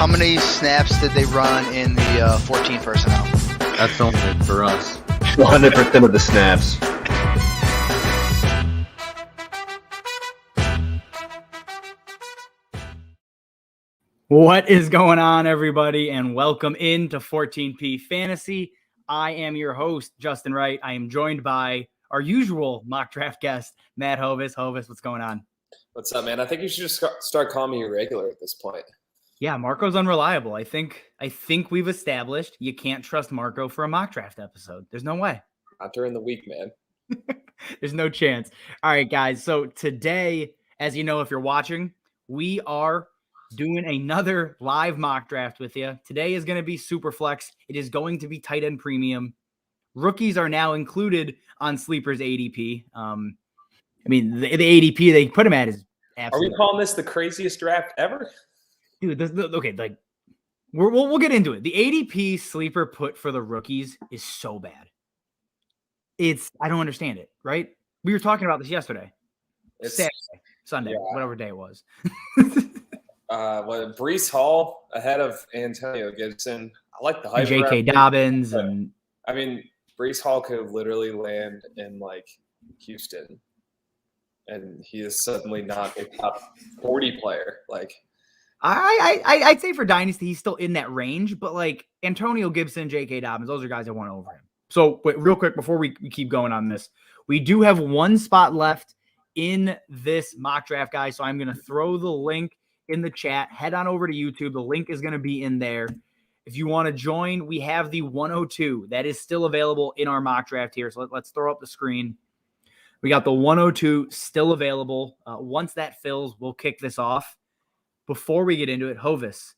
How many snaps did they run in the 14 personnel? That's only for us. 100% of the snaps. What is going on, everybody, and welcome into 14P Fantasy. I am your host, Justin Wright. I am joined by our usual mock draft guest, Matt Hovis. Hovis, what's going on? What's up, man? I think you should just start calling me irregular at this point. Yeah, Marco's unreliable. I think we've established you can't trust Marco for a mock draft episode. There's no way. Not during the week, man. There's no chance. All right, guys. So today, as you know, if you're watching, we are doing another live mock draft with you. Today is going to be Superflex. It is going to be tight end premium. Rookies are now included on Sleeper's ADP. The ADP they put him at is absolutely. Are we calling this the craziest draft ever? Dude, we'll get into it. The ADP Sleeper put for the rookies is so bad. I don't understand it, right? We were talking about this yesterday. Saturday, Sunday, whatever day it was. Breece Hall ahead of Antonio Gibson. I like the hype. J.K. Dobbins and Breece Hall could literally land in Houston, and he is suddenly not a top 40 player. I'd say for Dynasty he's still in that range, but Antonio Gibson, J.K. Dobbins, those are guys that went over him. So wait, real quick before we keep going on this, we do have one spot left in this mock draft, guys. So I'm going to throw the link in the chat. Head on over to YouTube. The link is going to be in there. If you want to join, we have the 102 that is still available in our mock draft here. So let's throw up the screen. We got the 102 still available. Once that fills, we'll kick this off. Before we get into it, Hovis,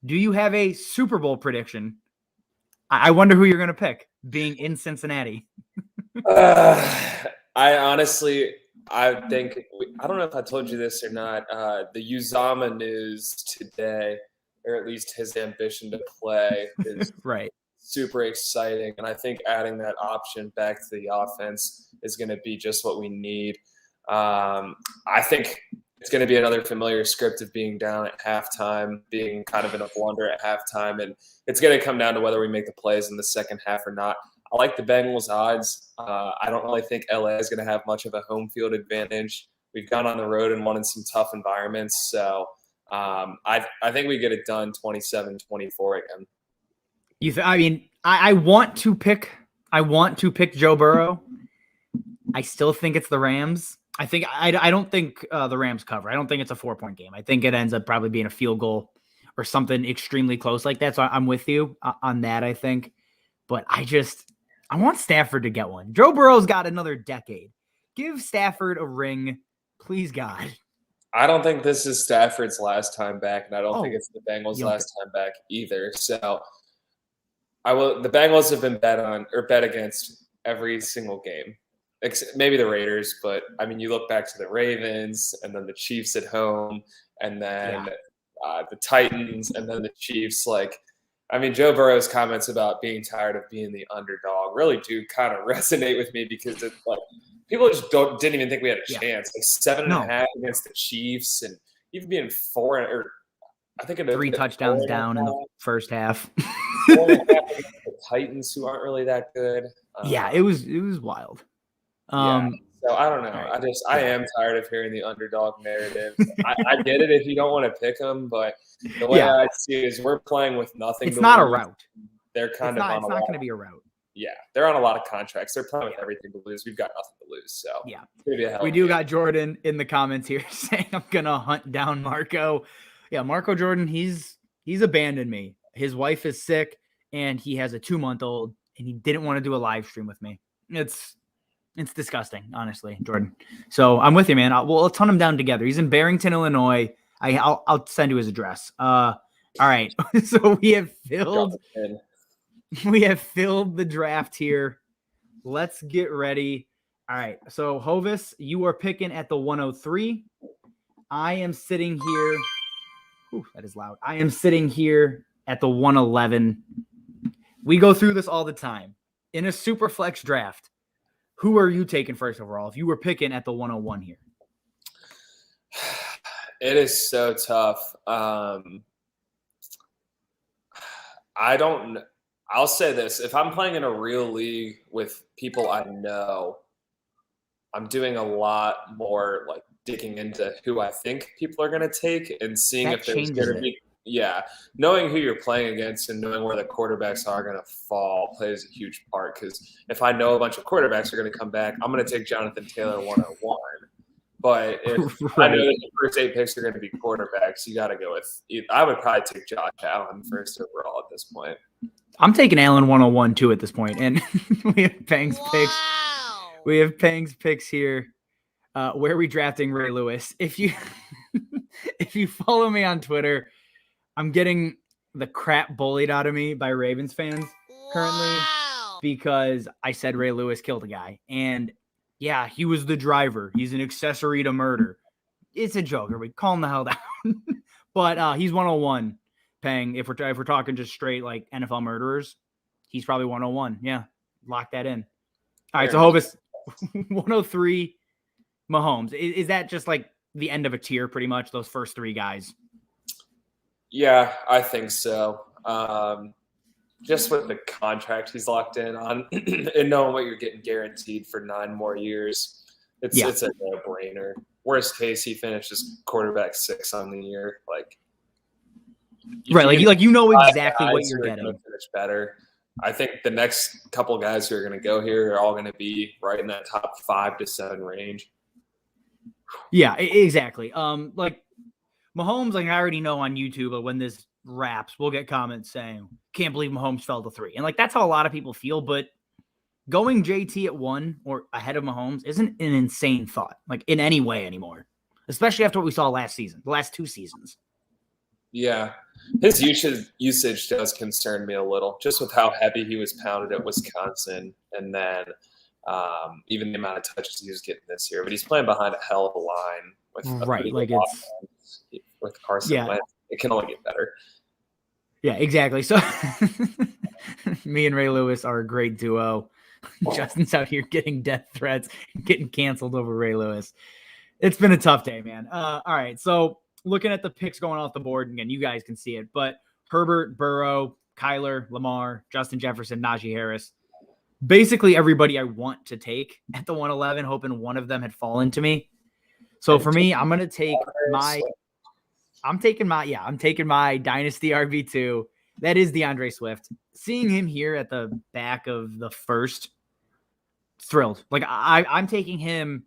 do you have a Super Bowl prediction? I wonder who you're going to pick, being in Cincinnati. I think I don't know if I told you this or not. The Uzama news today, or at least his ambition to play, is right. Super exciting, and I think adding that option back to the offense is going to be just what we need. I think it's going to be another familiar script of being down at halftime, being kind of in a blunder at halftime, and it's going to come down to whether we make the plays in the second half or not. I like the Bengals' odds. I don't really think LA is going to have much of a home field advantage. We've gone on the road and won in some tough environments, so I think we get it done 27-24 again. I want to pick Joe Burrow. I still think it's the Rams. I don't think the Rams cover. I don't think it's a 4-point game. I think it ends up probably being a field goal or something extremely close like that. So I'm with you on that, I think. But I want Stafford to get one. Joe Burrow's got another decade. Give Stafford a ring, please, God. I don't think this is Stafford's last time back, and I don't think it's the Bengals' last time back either. So the Bengals have been bet against every single game. Maybe the Raiders, but you look back to the Ravens and then the Chiefs at home and then the Titans and then the Chiefs. Joe Burrow's comments about being tired of being the underdog really do kind of resonate with me because it's people just didn't even think we had a chance. 7.5 against the Chiefs and even being 4 or I think 3 touchdowns down in the first half. 4.5 against the Titans, who aren't really that good. It was wild. So I don't know. I am tired of hearing the underdog narrative. I get it if you don't want to pick them, but the way I see it is we're playing with nothing. It's not a route. They're it's not going to be a route. Yeah, they're on a lot of contracts. They're playing with everything to lose. We've got nothing to lose. So we do got Jordan in the comments here saying I'm gonna hunt down Marco. Yeah, Marco Jordan. He's abandoned me. His wife is sick, and he has a 2-month-old, and he didn't want to do a live stream with me. It's disgusting, honestly, Jordan. So I'm with you, man. Let's hunt him down together. He's in Barrington, Illinois. I'll send you his address. All right. So we have filled the draft here. Let's get ready. All right. So Hovis, you are picking at the 103. I am sitting here. Whew, that is loud. I am sitting here at the 111. We go through this all the time. In a super flex draft, who are you taking first overall if you were picking at the 101 here? It is so tough. I'll say this. If I'm playing in a real league with people I know, I'm doing a lot more like digging into who I think people are going to take and seeing That if there's changes going to be, knowing who you're playing against and knowing where the quarterbacks are going to fall plays a huge part. Because if I know a bunch of quarterbacks are going to come back, I'm going to take Jonathan Taylor 101. But if I know that the first 8 picks are going to be quarterbacks, you got to go with. I would probably take Josh Allen first overall at this point. I'm taking Allen 101 too at this point, and we have Pang's picks. We have Pang's picks here. Where are we drafting Ray Lewis? If you follow me on Twitter, I'm getting the crap bullied out of me by Ravens fans currently because I said Ray Lewis killed a guy, and yeah, he was the driver. He's an accessory to murder. It's a joke. Everybody, calm the hell down. But he's 101. Pang, if we're talking just straight like NFL murderers, he's probably 101. Yeah, lock that in. All right, so Hovis 103. Mahomes. Is that just like the end of a tier, pretty much? Those first 3 guys. Yeah, I think so. Just with the contract he's locked in on, and knowing what you're getting guaranteed for 9 more years, it's a no-brainer. Worst case, he finishes quarterback 6 on the year. Like. Right, like you know exactly what you're getting. Finish better. I think the next couple guys who are going to go here are all going to be right in that top 5 to 7 range. Yeah, exactly. Like Mahomes, like I already know on YouTube, when this wraps, we'll get comments saying, "Can't believe Mahomes fell to 3," and like that's how a lot of people feel. But going JT at 1 or ahead of Mahomes isn't an insane thought, like in any way anymore, especially after what we saw last season, the last 2 seasons. Yeah, his usage does concern me a little, just with how heavy he was pounded at Wisconsin, and then even the amount of touches he was getting this year. But he's playing behind a hell of a line with Carson Wentz. It can only get better. Yeah, exactly. So me and Ray Lewis are a great duo. Justin's out here getting death threats, getting canceled over Ray Lewis. It's been a tough day, man. All right, so looking at the picks going off the board, again, you guys can see it, but Herbert, Burrow, Kyler, Lamar, Justin Jefferson, Najee Harris, basically everybody I want to take at the 111, hoping one of them had fallen to me. So for me, I'm going to take I'm taking my Dynasty RB2. That is DeAndre Swift. Seeing him here at the back of the first, thrilled. Like I'm taking him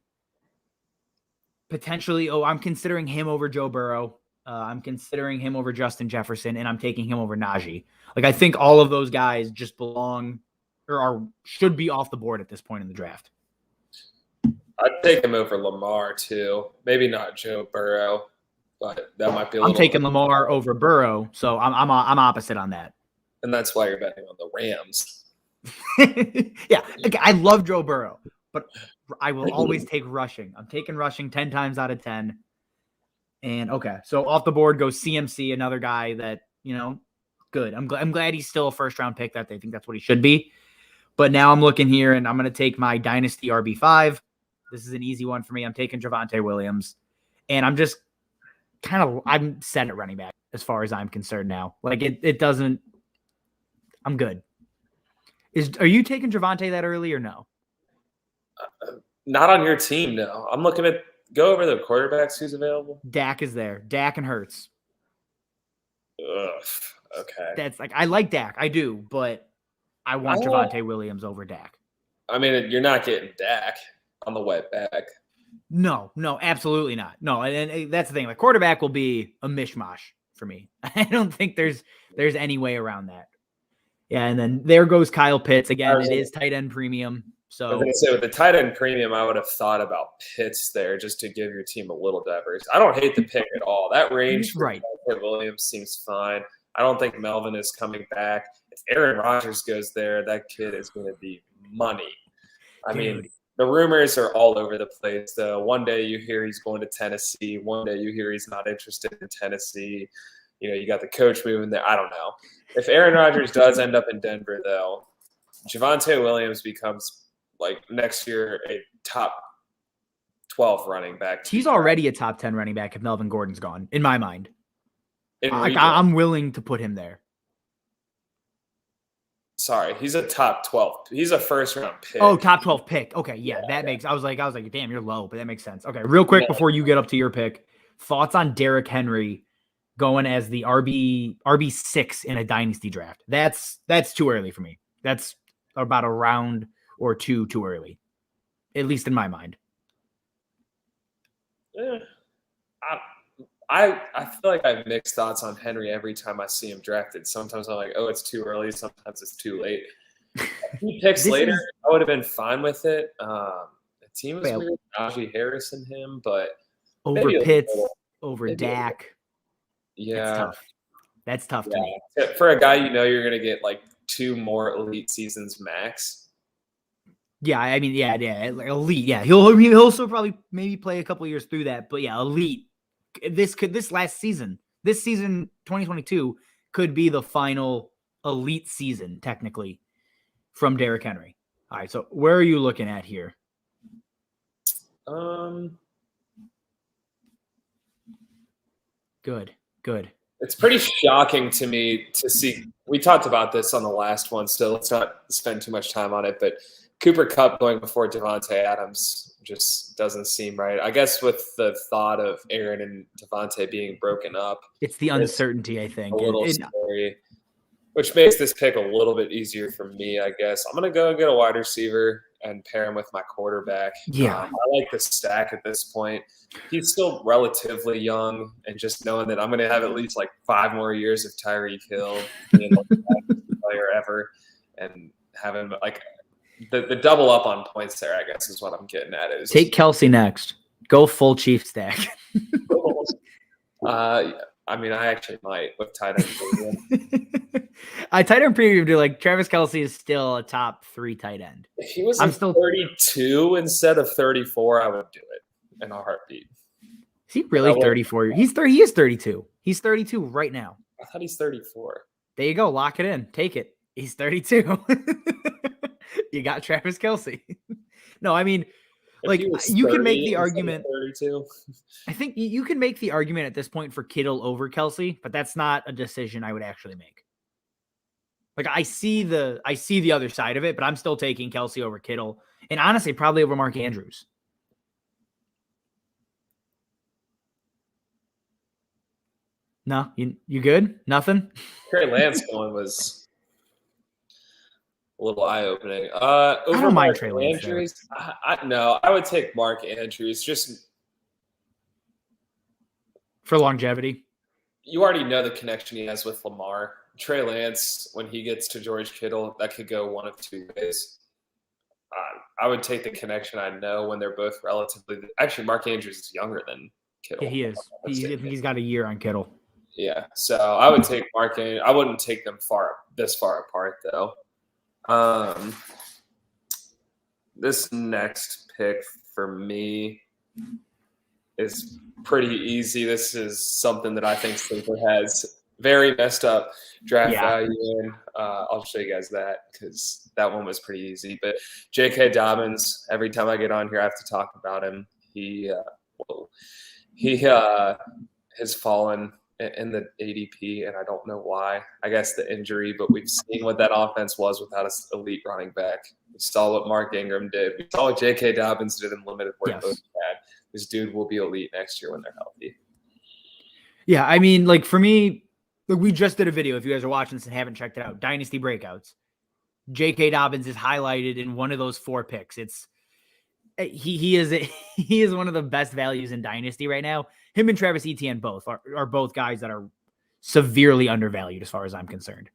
potentially. I'm considering him over Joe Burrow. I'm considering him over Justin Jefferson, and I'm taking him over Najee. Like I think all of those guys just belong or should be off the board at this point in the draft. I'd take him over Lamar too. Maybe not Joe Burrow, but that might be. I'm taking Lamar over Burrow, so I'm opposite on that. And that's why you're betting on the Rams. Yeah, I love Joe Burrow, but I will always take rushing. I'm taking rushing 10 times out of 10. And okay, so off the board goes CMC, another guy that, good. I'm glad he's still a first-round pick. That they think that's what he should be. But now I'm looking here, and I'm going to take my Dynasty RB5. This is an easy one for me. I'm taking Javonte Williams. And I'm just I'm set at running back as far as I'm concerned now. Like, it doesn't – I'm good. Are you taking Javonte that early or no? Not on your team, no. I'm looking at – go over the quarterbacks who's available. Dak is there. Dak and Hurts. Ugh, okay. That's like – I like Dak. I do, but I want Javonte Williams over Dak. I mean, you're not getting Dak on the way back. No, absolutely not. No, and that's the thing. Like quarterback will be a mishmash for me. I don't think there's any way around that. Yeah, and then there goes Kyle Pitts. Again, it is tight end premium. So I was going to say, with the tight end premium, I would have thought about Pitts there just to give your team a little diversity. I don't hate the pick at all. That range for Williams seems fine. I don't think Melvin is coming back. If Aaron Rodgers goes there, that kid is going to be money. I mean, the rumors are all over the place, though. One day you hear he's going to Tennessee. One day you hear he's not interested in Tennessee. You got the coach moving there. I don't know. If Aaron Rodgers does end up in Denver, though, Javonte Williams becomes, like, next year a top 12 running back. He's already a top 10 running back if Melvin Gordon's gone, in my mind. I'm willing to put him there. Sorry, he's a top 12. He's a first round pick. Oh, top 12 pick. Okay, yeah, that makes. I was like, damn, you're low, but that makes sense. Okay, real quick before you get up to your pick, thoughts on Derrick Henry going as the RB6 in a dynasty draft? That's too early for me. That's about a round or two too early, at least in my mind. Yeah. I feel like I have mixed thoughts on Henry every time I see him drafted. Sometimes I'm like, oh, it's too early. Sometimes it's too late. He picks later. I would have been fine with it. The team was weird. Najee Harris and him, but over Pitts, over Dak. Yeah, that's tough to me. For a guy you're going to get like 2 more elite seasons max. Yeah, I mean, yeah, like elite. Yeah, he'll still probably maybe play a couple years through that, but yeah, elite. This season 2022 could be the final elite season technically from Derrick Henry. All right, so where are you looking at here? Good. It's pretty shocking to me to see. We talked about this on the last one, so let's not spend too much time on it. But Cooper Kupp going before Devontae Adams just doesn't seem right. I guess with the thought of Aaron and Devontae being broken up, it's the uncertainty. I think a little scary, which makes this pick a little bit easier for me. I guess I'm gonna go get a wide receiver and pair him with my quarterback. Yeah, I like the stack at this point. He's still relatively young, and just knowing that I'm going to have at least like 5 more years of Tyreek Hill, being the best player ever, and having like the double up on points there, I guess is what I'm getting at. Is take Kelsey next. Go full Chief stack. I mean, I actually might with tight end premium. Tight end premium, dude. Like Travis Kelsey is still a top 3 tight end. If he was still 32 instead of 34, I would do it in a heartbeat. Is he really 34? He is 32. He's 32 right now. I thought he's 34. There you go. Lock it in. Take it. He's 32. You got Travis Kelsey. No, I mean, like you can make the argument. 32. I think you can make the argument at this point for Kittle over Kelsey, but that's not a decision I would actually make. Like I see the other side of it, but I'm still taking Kelsey over Kittle, and honestly, probably over Mark Andrews. No, you good? Nothing? Trey Lance going was a little eye-opening. I don't mind Trey Lance. Andrews, I would take Mark Andrews just for longevity. You already know the connection he has with Lamar. Trey Lance, when he gets to George Kittle, that could go one of 2 ways. I would take the connection I know when they're both relatively – actually, Mark Andrews is younger than Kittle. Yeah, he is. He's got a year on Kittle. Yeah, so I would take Mark Andrews. I wouldn't take them this far apart, though. This next pick for me is pretty easy. This is something that I think Sleeper has very messed up draft value in. I'll show you guys that because that one was pretty easy. But J.K. Dobbins, every time I get on here, I have to talk about him. He has fallen in the ADP, and I don't know why. I guess the injury, but we've seen what that offense was without an elite running back. We saw what Mark Ingram did. We saw what J.K. Dobbins did in limited work. Both had. This dude will be elite next year when they're healthy. Yeah, I mean, like for me, look, we just did a video. If you guys are watching this and haven't checked it out, Dynasty Breakouts. J.K. Dobbins is highlighted in one of those 4 picks. He is one of the best values in Dynasty right now. Him and Travis Etienne both are both guys that are severely undervalued as far as I'm concerned.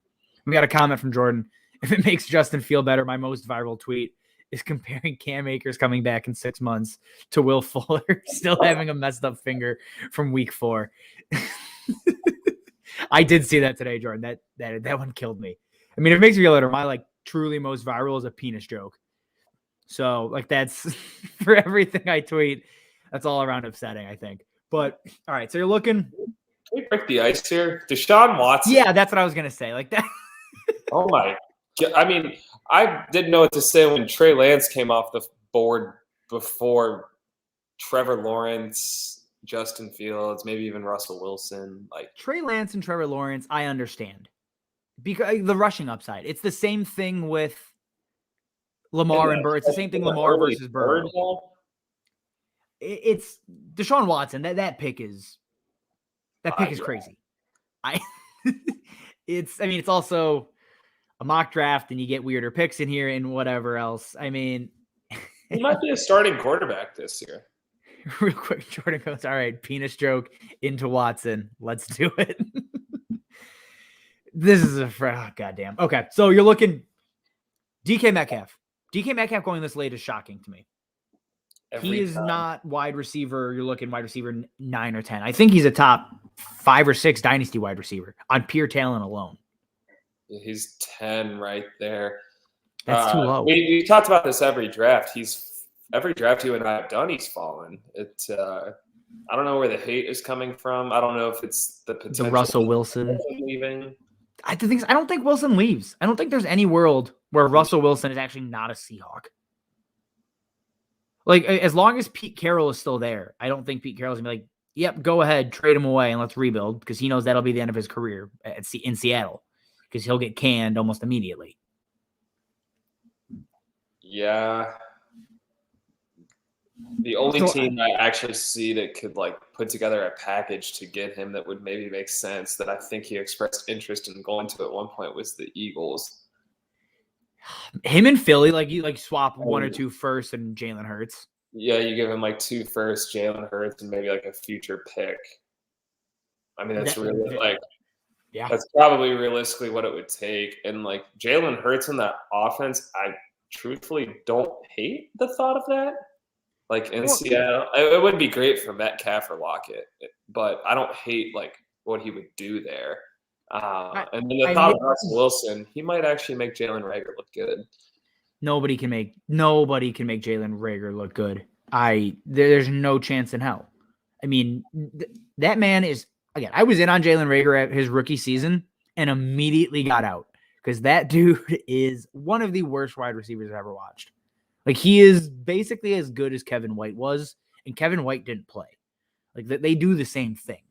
We got a comment from Jordan. If it makes Justin feel better, my most viral tweet is comparing Cam Akers coming back in 6 months to Will Fuller still having a messed up finger from week 4. I did see that today, Jordan. That one killed me. I mean, if it makes you feel better, my like truly most viral is a penis joke. So like that's for everything I tweet. That's all around upsetting, I think. But all right, so you're looking. Can we break the ice here? Deshaun Watson. Yeah, that's what I was gonna say. Like that. Oh my God. I mean, I didn't know what to say when Trey Lance came off the board before Trevor Lawrence, Justin Fields, maybe even Russell Wilson. Like Trey Lance and Trevor Lawrence, I understand. Because the rushing upside. It's the same thing with Lamar and Burrow. It's the same thing Lamar versus Burrow. It's Deshaun Watson. That pick is crazy. It's also a mock draft and you get weirder picks in here and whatever else. I mean, he might be a starting quarterback this year. Real quick, Jordan goes, all right, penis joke into Watson. Let's do it. This is goddamn. Okay, so you're looking DK Metcalf. DK Metcalf going this late is shocking to me. He is not wide receiver. You're looking wide receiver 9 or 10. I think he's a top 5 or 6 dynasty wide receiver on pure talent alone. He's 10 right there. That's too low. We talked about this every draft. Every draft you and I have done, he's fallen. I don't know where the hate is coming from. I don't know if it's the potential. The Russell Wilson leaving. I don't think Wilson leaves. I don't think there's any world where Russell Wilson is actually not a Seahawk. Like, as long as Pete Carroll is still there, I don't think Pete Carroll's going to be like, yep, go ahead, trade him away, and let's rebuild, because he knows that'll be the end of his career in Seattle, because he'll get canned almost immediately. Yeah. The only team I actually see that could put together a package to get him that would maybe make sense, that I think he expressed interest in going to at one point, was the Eagles. Him and Philly, you swap 1 or 2 firsts and Jalen Hurts. Yeah, you give him 2 firsts, Jalen Hurts, and maybe a future pick. I mean, that's that's probably realistically what it would take. And Jalen Hurts in that offense, I truthfully don't hate the thought of that. In Seattle, it would be great for Metcalf or Lockett, but I don't hate what he would do there. And then the thought of Russell Wilson, he might actually make Jalen Reagor look good. Nobody can make Jalen Reagor look good. There's no chance in hell. I mean, that man is, again, I was in on Jalen Reagor at his rookie season and immediately got out, because that dude is one of the worst wide receivers I've ever watched. He is basically as good as Kevin White was, and Kevin White didn't play. They do the same thing.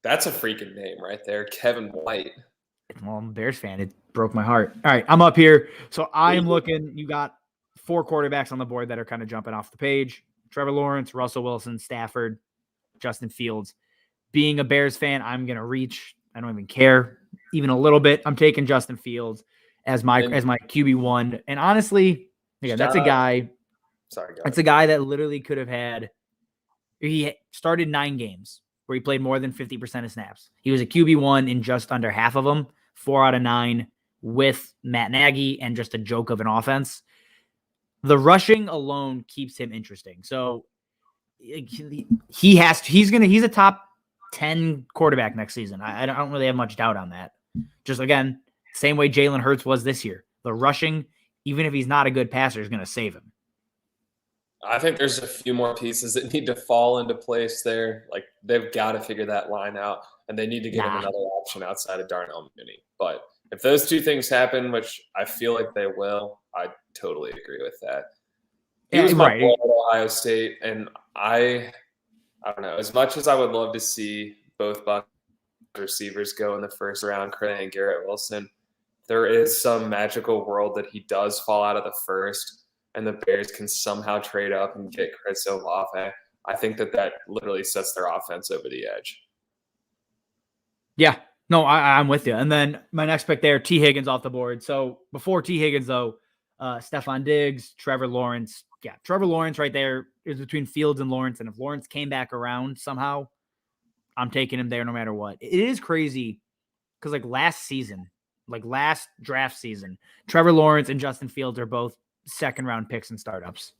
That's a freaking name right there, Kevin White. Well, I'm a Bears fan. It broke my heart. All right, I'm up here. So I'm looking. You got 4 quarterbacks on the board that are kind of jumping off the page. Trevor Lawrence, Russell Wilson, Stafford, Justin Fields. Being a Bears fan, I'm going to reach. I don't even care even a little bit. I'm taking Justin Fields as my QB1. And honestly, again, that's a guy. Sorry, that's a guy that literally could have had. He started 9 games where he played more than 50% of snaps. He was a QB1 in just under half of them, 4 out of 9 with Matt Nagy and just a joke of an offense. The rushing alone keeps him interesting. So he's a top 10 quarterback next season. I don't really have much doubt on that. Just again, same way Jalen Hurts was this year. The rushing, even if he's not a good passer, is going to save him. I think there's a few more pieces that need to fall into place there. They've got to figure that line out, and they need to get him another option outside of Darnell Mooney. But if those 2 things happen, which I feel like they will, I totally agree with that. He was my boy at Ohio State, and I don't know. As much as I would love to see both Bucs receivers go in the first round, Cray and Garrett Wilson, there is some magical world that he does fall out of the first, and the Bears can somehow trade up and get Chris Olave. I think that literally sets their offense over the edge. Yeah. No, I'm with you. And then my next pick there, T. Higgins off the board. So before T. Higgins, though, Stephon Diggs, Trevor Lawrence. Yeah, Trevor Lawrence right there is between Fields and Lawrence. And if Lawrence came back around somehow, I'm taking him there no matter what. It is crazy because last draft season, Trevor Lawrence and Justin Fields are both second-round picks and startups.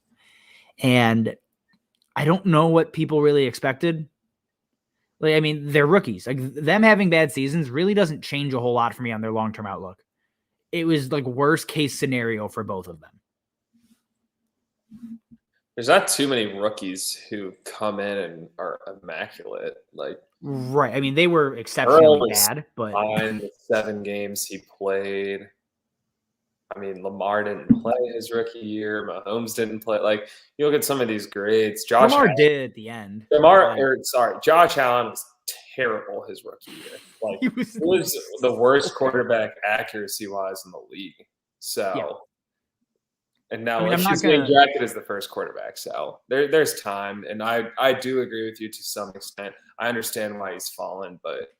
And I don't know what people really expected. They're rookies. Them having bad seasons really doesn't change a whole lot for me on their long-term outlook. It was worst case scenario for both of them. There's not too many rookies who come in and are immaculate. Right. They were exceptionally bad, but the 7 games he played. Lamar didn't play his rookie year. Mahomes didn't play. You look at some of these grades. Lamar did at the end. Josh Allen was terrible his rookie year. Like He he was was the worst quarterback accuracy-wise in the league. So, Yeah. and now I mean, I'm not he's getting gonna. drafted as the first quarterback. So there's time, and I do agree with you to some extent. I understand why he's fallen, but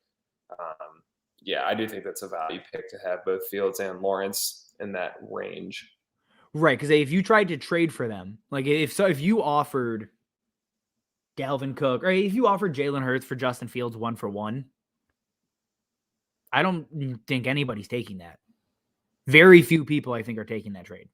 yeah, I do think that's a value pick to have both Fields and Lawrence in that range. Right, because if you tried to trade for them, like if you offered Dalvin Cook, or if you offered Jalen Hurts for Justin Fields 1-for-1, I don't think anybody's taking that. Very few people, I think, are taking that trade.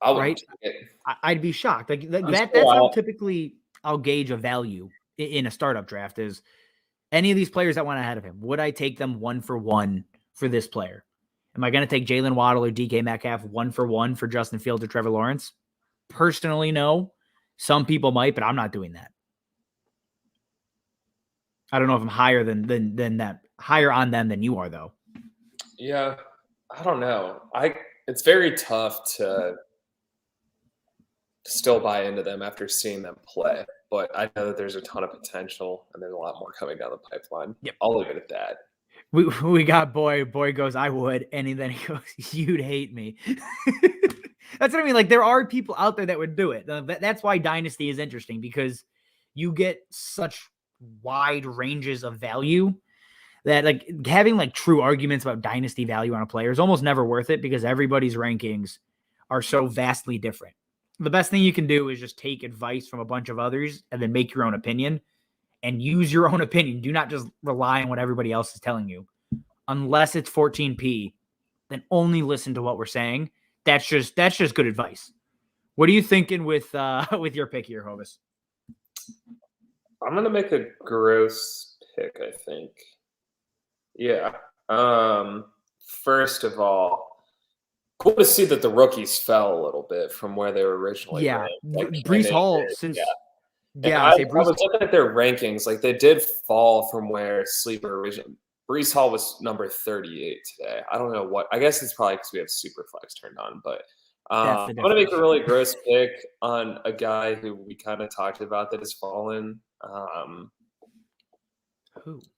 I would Right? take it. I'd be shocked. Like I'm that's still how out. typically I'll gauge a value in a startup draft is any of these players that went ahead of him. Would I take them 1-for-1 for this player? Am I going to take Jalen Waddle or DK Metcalf 1-for-1 for Justin Fields or Trevor Lawrence? Personally, no. Some people might, but I'm not doing that. I don't know if I'm higher than that, higher on them than you are, though. Yeah, I don't know. It's very tough to still buy into them after seeing them play, but I know that there's a ton of potential and there's a lot more coming down the pipeline. Yep. I'll leave it at that. We got boy goes, I would, and then he goes, you'd hate me. That's what I mean. Like there are people out there that would do it. That's why Dynasty is interesting, because you get such wide ranges of value that like having like true arguments about Dynasty value on a player is almost never worth it, because everybody's rankings are so vastly different. The best thing you can do is just take advice from a bunch of others and then make your own opinion. And use your own opinion. Do not just rely on what everybody else is telling you. Unless it's 14P, then only listen to what we're saying. That's just good advice. What are you thinking with your pick here, Hovis? I'm gonna make a gross pick, I think. Yeah. First of all, cool to see that the rookies fell a little bit from where they were originally ranked. Like Breece Hall since. Yeah, I was looking at their rankings. Like they did fall from where Sleeper originally. Breece Hall was number 38 today. I don't know what. I guess it's probably because we have Superflex turned on. But I'm going to make a really gross pick on a guy who we kind of talked about that has fallen. I'm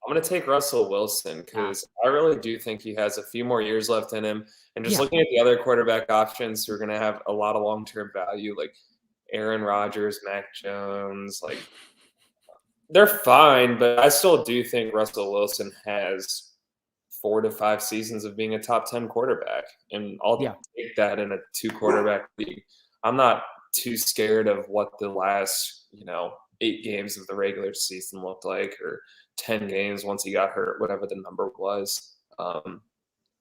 going to take Russell Wilson because I really do think he has a few more years left in him. And just looking at the other quarterback options who are going to have a lot of long-term value, like Aaron Rodgers, Mac Jones, like they're fine, but I still do think Russell Wilson has 4 to 5 seasons of being a top 10 quarterback, and I'll take that in a 2-quarterback league. I'm not too scared of what the last 8 games of the regular season looked like, or 10 games once he got hurt, whatever the number was.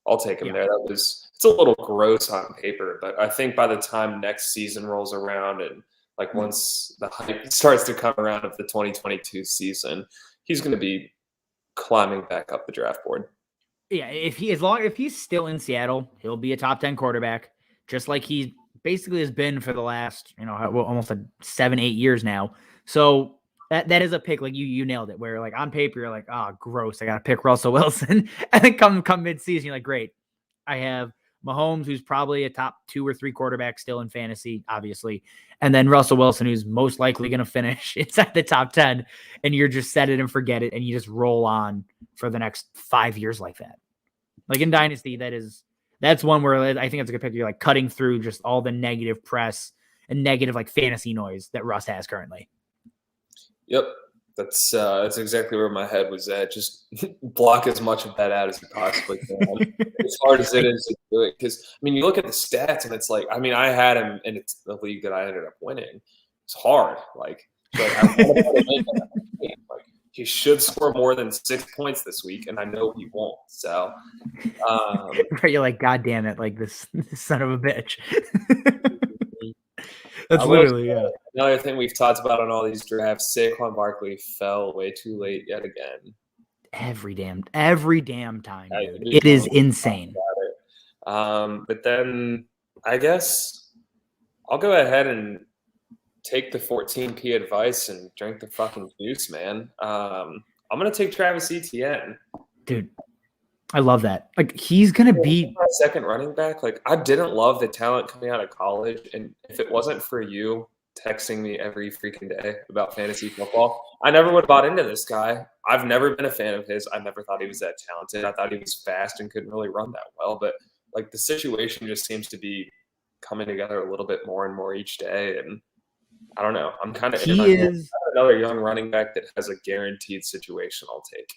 I'll take him there. It's a little gross on paper, but I think by the time next season rolls around and like once the hype starts to come around of the 2022 season, he's going to be climbing back up the draft board. Yeah, if he's still in Seattle, he'll be a top 10 quarterback, just like he basically has been for the last almost 7-8 years now. So that is a pick, like you nailed it, where like on paper you're like, gross, I gotta pick Russell Wilson, and then come mid-season you're like, great, I have Mahomes, who's probably a top 2 or 3 quarterback still in fantasy, obviously, and then Russell Wilson, who's most likely going to finish inside the top 10, and you're just set it and forget it, and you just roll on for the next 5 years like that. Like in Dynasty, that's one where I think it's a good pick. You're like cutting through just all the negative press and negative like fantasy noise that Russ has currently. Yep. That's exactly where my head was at. Just block as much of that out as you possibly can. As hard as it is to do it. Because, I mean, you look at the stats and it's like, I mean, I had him and it's the league that I ended up winning. It's hard. Like he should score more than 6 points this week, and I know he won't. So you're like, God damn it, like this son of a bitch. That's literally another thing we've talked about on all these drafts. Saquon Barkley fell way too late yet again. Every damn time, dude. It is insane. But then I guess I'll go ahead and take the 14P advice and drink the fucking juice, man. I'm gonna take Travis Etienne, dude. I love that. Like he's gonna be second running back. Like I didn't love the talent coming out of college, and if it wasn't for you texting me every freaking day about fantasy football. I never would have bought into this guy. I've never been a fan of his. I never thought he was that talented. I thought he was fast and couldn't really run that well. But like the situation just seems to be coming together a little bit more and more each day. And I don't know. I'm kind of another young running back that has a guaranteed situation I'll take.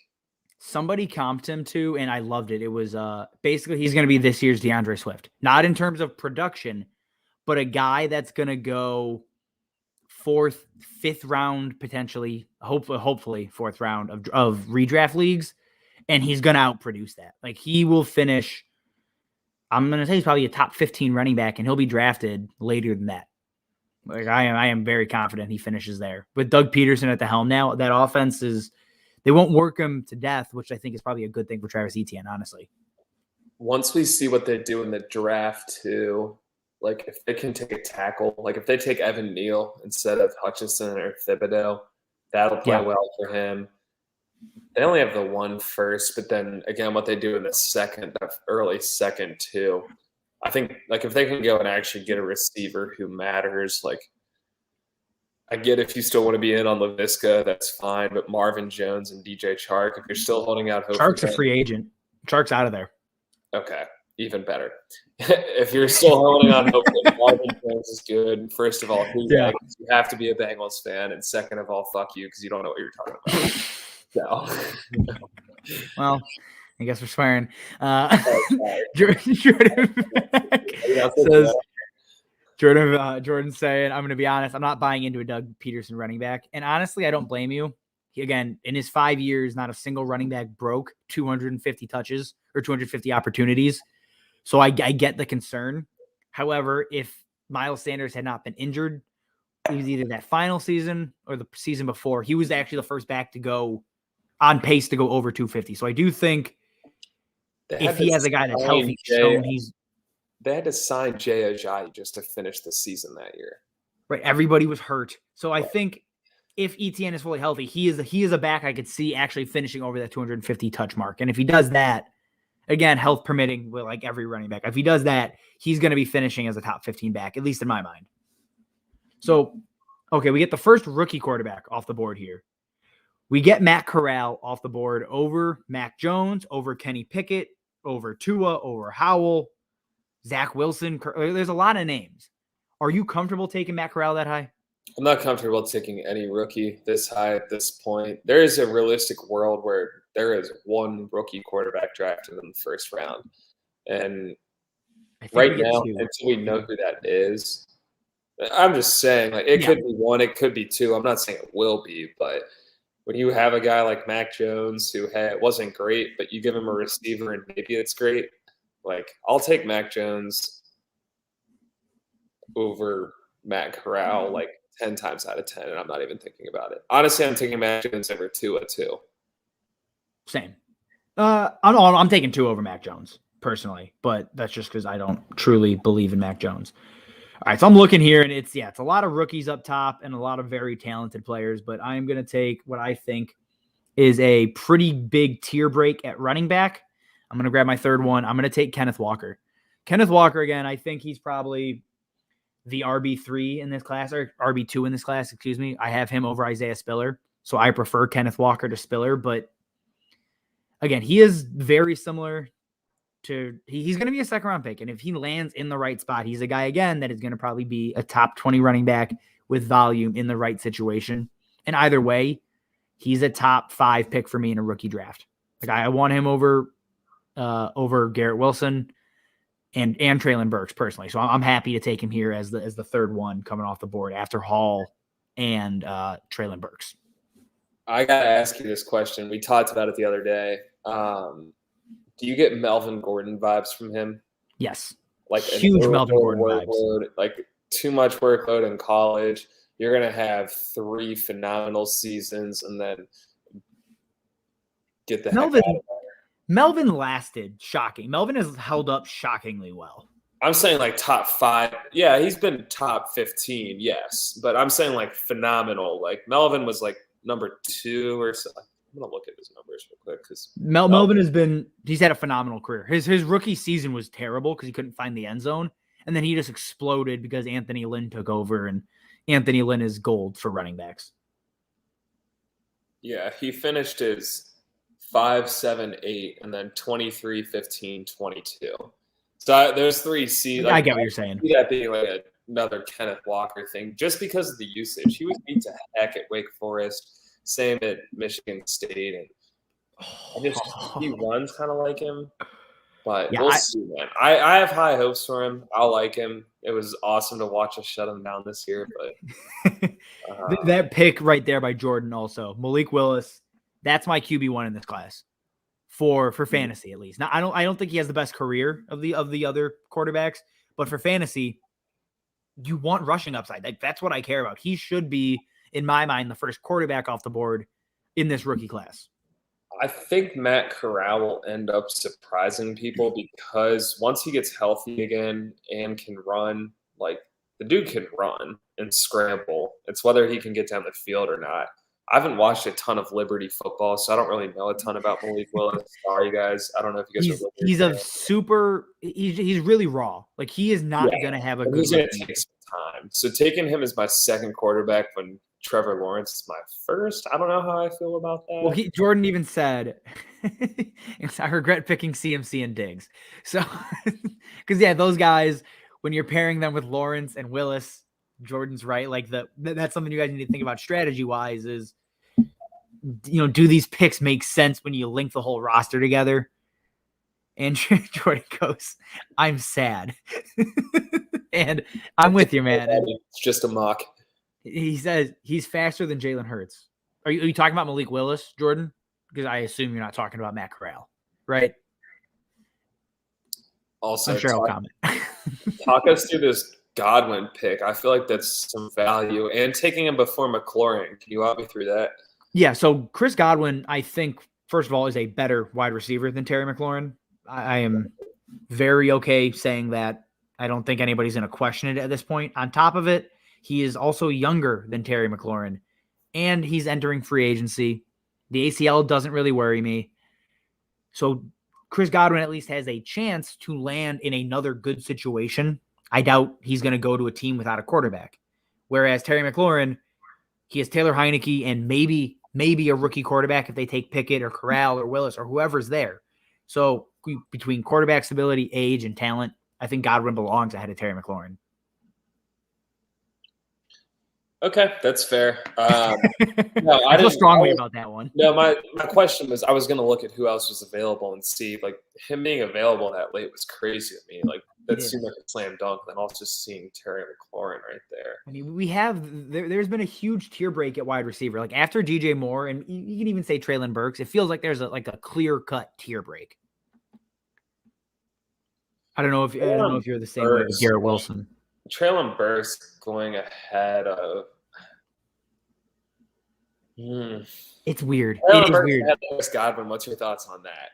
Somebody comped him to, and I loved it. It was basically he's going to be this year's DeAndre Swift. Not in terms of production, but a guy that's going to go 4th, 5th round, potentially, hopefully 4th round of redraft leagues, and he's going to outproduce that. Like, he will finish, I'm going to say he's probably a top 15 running back, and he'll be drafted later than that. Like, I am very confident he finishes there. With Doug Peterson at the helm now, that offense is, they won't work him to death, which I think is probably a good thing for Travis Etienne, honestly. Once we see what they do in the draft too, like if they can take a tackle, like if they take Evan Neal instead of Hutchinson or Thibodeau, that'll play well for him. They only have the 1 first, but then again, what they do in the early second too. I think like if they can go and actually get a receiver who matters, like I get if you still want to be in on LaVisca, that's fine. But Marvin Jones and DJ Chark, if you're still holding out hope, Chark's a free agent. Chark's out of there. Okay, even better. If you're still holding on hope that Marvin Jones is good, first of all, you have to be a Bengals fan, and second of all, fuck you because you don't know what you're talking about. So, well, I guess we're swearing. Jordan's saying, I'm going to be honest, I'm not buying into a Doug Peterson running back. And honestly, I don't blame you. Again, in his 5 years, not a single running back broke 250 touches or 250 opportunities. So I get the concern. However, if Miles Sanders had not been injured, it was either that final season or the season before, he was actually the first back to go on pace to go over 250. So I do think if he has a guy that's healthy, they had to sign Jay Ajayi just to finish the season that year. Right. Everybody was hurt. So I think if Etienne is fully healthy, he is a back I could see actually finishing over that 250 touch mark. And if he does that, again, health permitting, with like every running back, if he does that, he's going to be finishing as a top 15 back, at least in my mind. So, okay, we get the first rookie quarterback off the board here. We get Matt Corral off the board over Mac Jones, over Kenny Pickett, over Tua, over Howell, Zach Wilson. There's a lot of names. Are you comfortable taking Matt Corral that high? I'm not comfortable taking any rookie this high at this point. There is a realistic world where there is one rookie quarterback drafted in the first round. And right now, until we know who that is, I'm just saying, like, it could be 1, it could be 2. I'm not saying it will be, but when you have a guy like Mac Jones who wasn't great, but you give him a receiver and maybe it's great, like, I'll take Mac Jones over Matt Corral like 10 times out of 10, and I'm not even thinking about it. Honestly, I'm taking Mac Jones over Tua too. Same. I'm taking Tua over Mac Jones personally, but that's just because I don't truly believe in Mac Jones. All right, so I'm looking here, and it's a lot of rookies up top and a lot of very talented players, but I am going to take what I think is a pretty big tier break at running back. I'm going to grab my third one. I'm going to take Kenneth Walker. Kenneth Walker, again, I think he's probably the RB3 in this class, or RB2 in this class, excuse me. I have him over Isaiah Spiller, so I prefer Kenneth Walker to Spiller, but again, he is very similar to, he's going to be a second-round pick, and if he lands in the right spot, he's a guy, again, that is going to probably be a top 20 running back with volume in the right situation. And either way, he's a top 5 pick for me in a rookie draft. Like, I want him over Garrett Wilson and Treylon Burks personally. So I'm happy to take him here as the third one coming off the board after Hall and Treylon Burks. I got to ask you this question. We talked about it the other day. Do you get Melvin Gordon vibes from him? Yes. Like huge Melvin Gordon workload, vibes. Like too much workload in college. You're going to have 3 phenomenal seasons and then get the heck out of there. Melvin lasted shocking. Melvin has held up shockingly well. I'm saying like top 5. Yeah, he's been top 15, yes. But I'm saying like phenomenal. Like Melvin was like number 2 or so. I'm going to look at his numbers real quick. Because Melvin he's had a phenomenal career. His rookie season was terrible because he couldn't find the end zone. And then he just exploded because Anthony Lynn took over and Anthony Lynn is gold for running backs. Yeah, he finished his 5, 7, 8, and then 23, 15, 22. So those three C. I get what you're saying. That being like another Kenneth Walker thing, just because of the usage. He was beat to heck at Wake Forest, same at Michigan State, and he runs kind of like him. But we'll see, man. I have high hopes for him. I like him. It was awesome to watch us shut him down this year. But that pick right there by Jordan also. Malik Willis, that's my QB1 in this class for fantasy, at least. Now, I don't think he has the best career of the other quarterbacks, but for fantasy, you want rushing upside. That's what I care about. He should be, in my mind, the first quarterback off the board in this rookie class. I think Matt Corral will end up surprising people because once he gets healthy again and can run, like the dude can run and scramble. It's whether he can get down the field or not. I haven't watched a ton of Liberty football, so I don't really know a ton about Malik Willis. Sorry, guys. I don't know if you guys are. He's really raw. Like he is not going to have a good. He's going to take some time. So taking him as my second quarterback when Trevor Lawrence is my first. I don't know how I feel about that. Well, Jordan even said, I regret picking CMC and Diggs. So, because, those guys, when you're pairing them with Lawrence and Willis, Jordan's right. Like that's something you guys need to think about strategy-wise is, do these picks make sense when you link the whole roster together? And Jordan goes, I'm sad. And I'm with you, man. It's just a mock. He says he's faster than Jalen Hurts. Are you talking about Malik Willis, Jordan? Because I assume you're not talking about Matt Corral, right? Also, I'm sure I'll comment. Talk us through this Godwin pick. I feel like that's some value. And taking him before McLaurin. Can you walk me through that? Yeah, so Chris Godwin, I think, first of all, is a better wide receiver than Terry McLaurin. I am very okay saying that. I don't think anybody's going to question it at this point. On top of it, he is also younger than Terry McLaurin, and he's entering free agency. The ACL doesn't really worry me. So Chris Godwin at least has a chance to land in another good situation. I doubt he's going to go to a team without a quarterback. Whereas Terry McLaurin, he has Taylor Heineke and maybe a rookie quarterback if they take Pickett or Corral or Willis or whoever's there. So between quarterback stability, age, and talent, I think Godwin belongs ahead of Terry McLaurin. Okay, that's fair. No, I feel strongly about that one. No, my question was I was going to look at who else was available and see, like, him being available that late was crazy to me. Like, that seemed like a slam dunk. Then also seeing Terry McLaurin right there. I mean, there's been a huge tier break at wide receiver. Like, after DJ Moore, and you can even say Treylon Burks, it feels like there's a clear-cut tier break. I don't know if you're the same way as Garrett Wilson. Treylon Burks going ahead of. It's weird. It is weird. Godwin, what's your thoughts on that?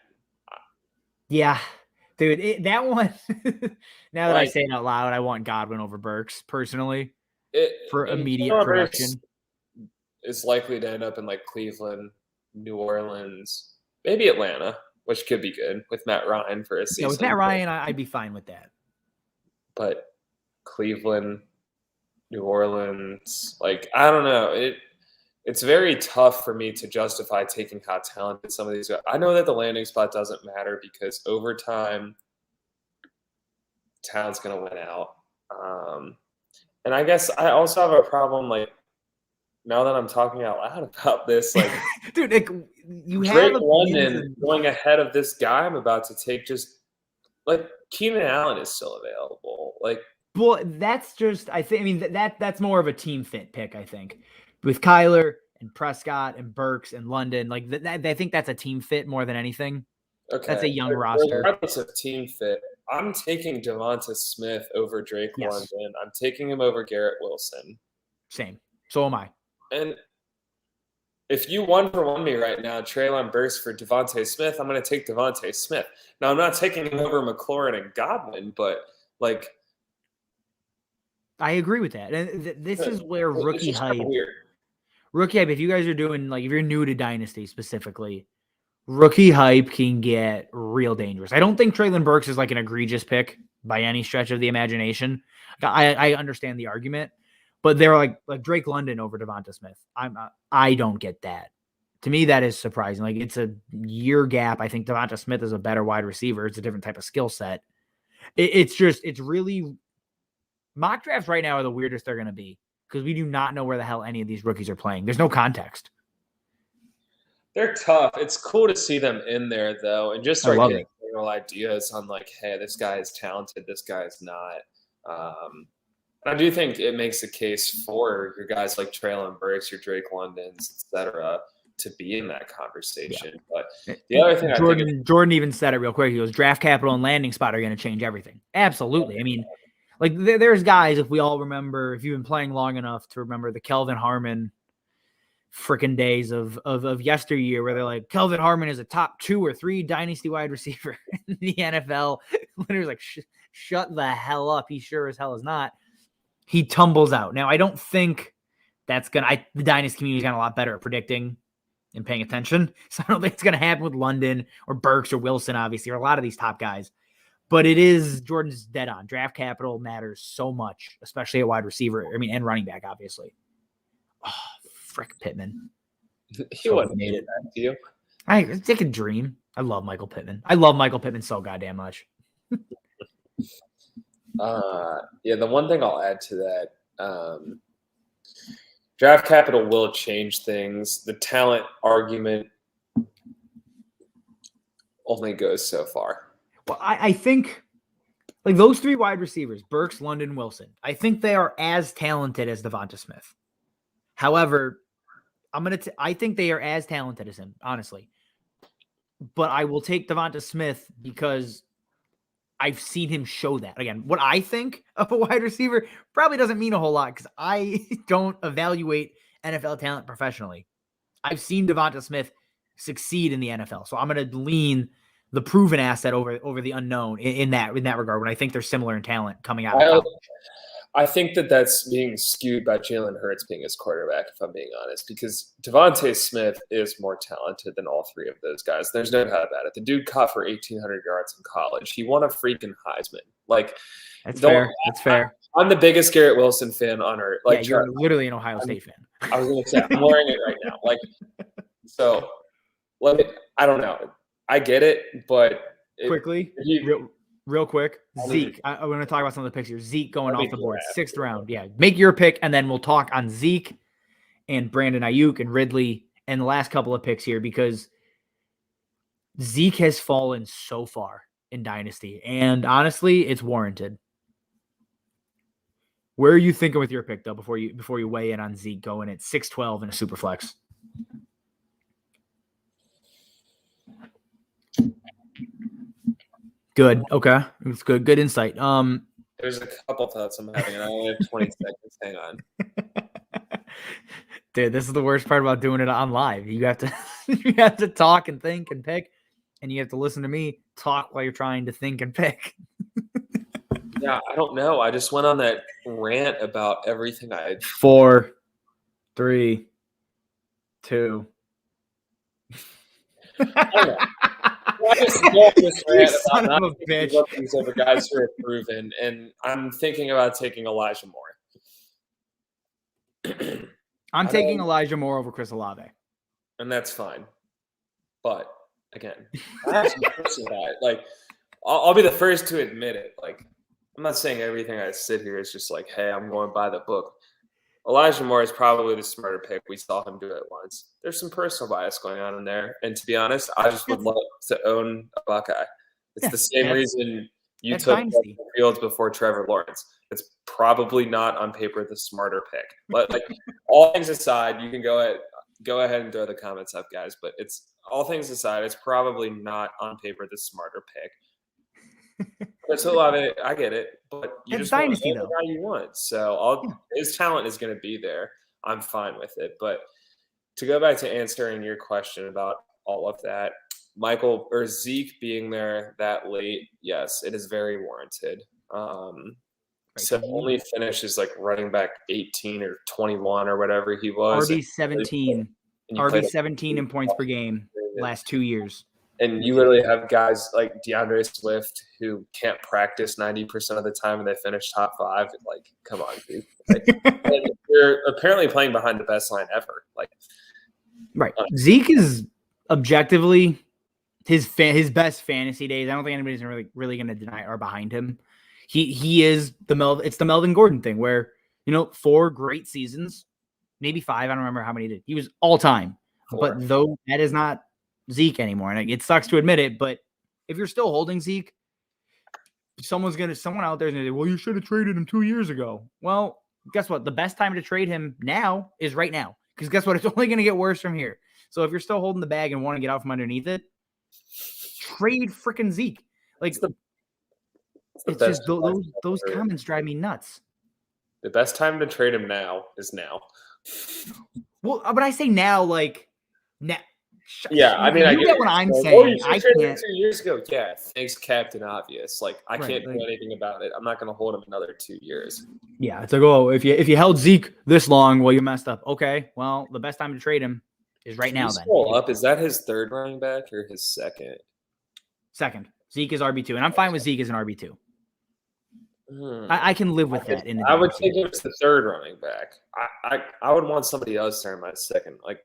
Yeah, dude, that one. Now that I say it out loud, I want Godwin over Burks personally for immediate production. Is likely to end up in like Cleveland, New Orleans, maybe Atlanta, which could be good with Matt Ryan for a season. Yeah, with Matt Ryan, I'd be fine with that. But Cleveland, New Orleans, like I don't know. It's very tough for me to justify taking hot talent in some of these guys. I know that the landing spot doesn't matter because over time, talent's going to win out. And I guess I also have a problem, like, now that I'm talking out loud about this, like, dude, you Drake have London going ahead of this guy I'm about to take. Just like Keenan Allen is still available. Like, well, that's just that's more of a team fit pick. I think with Kyler and Prescott and Burks and London, like I think that's a team fit more than anything. Okay, that's a young roster. Regardless of team fit, I'm taking Devonta Smith over Drake London. I'm taking him over Garrett Wilson. Same. So am I. And if you 1-for-1 me right now, Treylon Burks for Devonta Smith, I'm going to take Devonta Smith. Now, I'm not taking him over McLaurin and Godwin, but like. I agree with that. And this is where rookie hype. Weird. Rookie hype, if you guys are doing, like, if you're new to Dynasty specifically, rookie hype can get real dangerous. I don't think Treylon Burks is like an egregious pick by any stretch of the imagination. I understand the argument, but they're like Drake London over Devonta Smith. I don't get that. To me, that is surprising. Like, it's a year gap. I think Devonta Smith is a better wide receiver. It's a different type of skill set. It's really mock drafts right now are the weirdest they're going to be because we do not know where the hell any of these rookies are playing. There's no context. They're tough. It's cool to see them in there, though, and just start getting general ideas on, like, hey, this guy is talented, this guy is not. I do think it makes a case for your guys like Traylon Burks, your Drake Londons, etc., to be in that conversation. Yeah. But the other thing Jordan even said it real quick. He goes, draft capital and landing spot are going to change everything. Absolutely. I mean, like, there's guys, if we all remember, if you've been playing long enough to remember the Kelvin Harmon freaking days of yesteryear where they're like, Kelvin Harmon is a top 2 or 3 dynasty wide receiver in the NFL. Literally like, shut the hell up. He sure as hell is not. He tumbles out. Now, I don't think that's going to – the dynasty community's gotten a lot better at predicting and paying attention. So I don't think it's going to happen with London or Burks or Wilson, obviously, or a lot of these top guys. But it is – Jordan's dead on. Draft capital matters so much, especially at wide receiver. I mean, and running back, obviously. Oh, frick Pittman. He wouldn't made it to you. It's like a dream. I love Michael Pittman. I love Michael Pittman so goddamn much. Yeah, the one thing I'll add to that, draft capital will change things. The talent argument only goes so far. Well, I think like those 3 wide receivers, Burks, London, Wilson, I think they are as talented as Devonta Smith. However, I think they are as talented as him, honestly. But I will take Devonta Smith because I've seen him show that. Again, what I think of a wide receiver probably doesn't mean a whole lot because I don't evaluate NFL talent professionally. I've seen Devonta Smith succeed in the NFL. So I'm going to lean the proven asset over the unknown in that regard when I think they're similar in talent coming out of college. I think that's being skewed by Jalen Hurts being his quarterback, if I'm being honest, because Devonta Smith is more talented than all 3 of those guys. There's no doubt about it. The dude caught for 1,800 yards in college. He won a freaking Heisman. Like, that's fair. That's fair. I'm the biggest Garrett Wilson fan on earth. Like, yeah, you're literally an Ohio State fan. I was going to say, I'm wearing it right now. Like, so I don't know. I get it, but quickly, real quick, Zeke. I'm going to talk about some of the picks here. Zeke going off the board, 6th round. Yeah, make your pick, and then we'll talk on Zeke and Brandon Ayuk and Ridley and the last couple of picks here because Zeke has fallen so far in Dynasty, and honestly, it's warranted. Where are you thinking with your pick, though, before you weigh in on Zeke going at 6'12" in a Superflex? Good. Okay. It's good. Good insight. There's a couple thoughts I'm having, and I only have 20 seconds. Hang on. Dude, this is the worst part about doing it on live. You have to talk and think and pick, and you have to listen to me talk while you're trying to think and pick. Yeah, I don't know. I just went on that rant about everything I had. 4, 3, 2. I just love this rant Son about of a bitch. These other guys who are proven, and I'm thinking about taking Elijah Moore. I'm taking Elijah Moore over Chris Olave. And that's fine. But, again, I have some proof of that. Like, I'll be the first to admit it. Like, I'm not saying everything I sit here is just like, hey, I'm going by the book. Elijah Moore is probably the smarter pick. We saw him do it once. There's some personal bias going on in there. And to be honest, I just would love to own a Buckeye. It's the same reason you took Fields before Trevor Lawrence. It's probably not on paper the smarter pick. But like all things aside, you can go ahead and throw the comments up, guys. But it's all things aside, it's probably not on paper the smarter pick. But so I get it, but you just want the guy you want. So his talent is going to be there. I'm fine with it. But to go back to answering your question about all of that, Michael or Zeke being there that late, yes, it is very warranted. So only finishes like running back 18 or 21 or whatever he was. RB 17. RB 17 in points per game last 2 years. And you literally have guys like DeAndre Swift who can't practice 90% of the time and they finish top 5. Like, come on, dude. Like, and you're apparently playing behind the best line ever. Like, right. Zeke is objectively his best fantasy days. I don't think anybody's really going to deny are behind him. He is it's the Melvin Gordon thing where, 4 great seasons, maybe 5. I don't remember how many he did. He was all time. 4. But though that is not Zeke anymore. And it sucks to admit it, but if you're still holding Zeke, someone out there is going to say, well, you should have traded him 2 years ago. Well, guess what? The best time to trade him now is right now. Because guess what? It's only going to get worse from here. So if you're still holding the bag and want to get out from underneath it, trade freaking Zeke. Like, it's just those comments drive me nuts. The best time to trade him now is now. Well, but I say now, like, now. Yeah, I mean, I get what I'm saying. Oh, you I traded him can't. 2 years ago. Yeah, thanks, Captain Obvious. Like, I can't do like, anything about it. I'm not going to hold him another 2 years. Yeah, it's like, oh, if you held Zeke this long, well, you messed up. Okay, well, the best time to trade him is right now. Then scroll up. Is that his 3rd running back or his 2nd? Second. Zeke is RB2, and I'm fine with Zeke as an RB2. I can live with that. I would think it was the 3rd running back. I would want somebody else there in my 2nd. Like,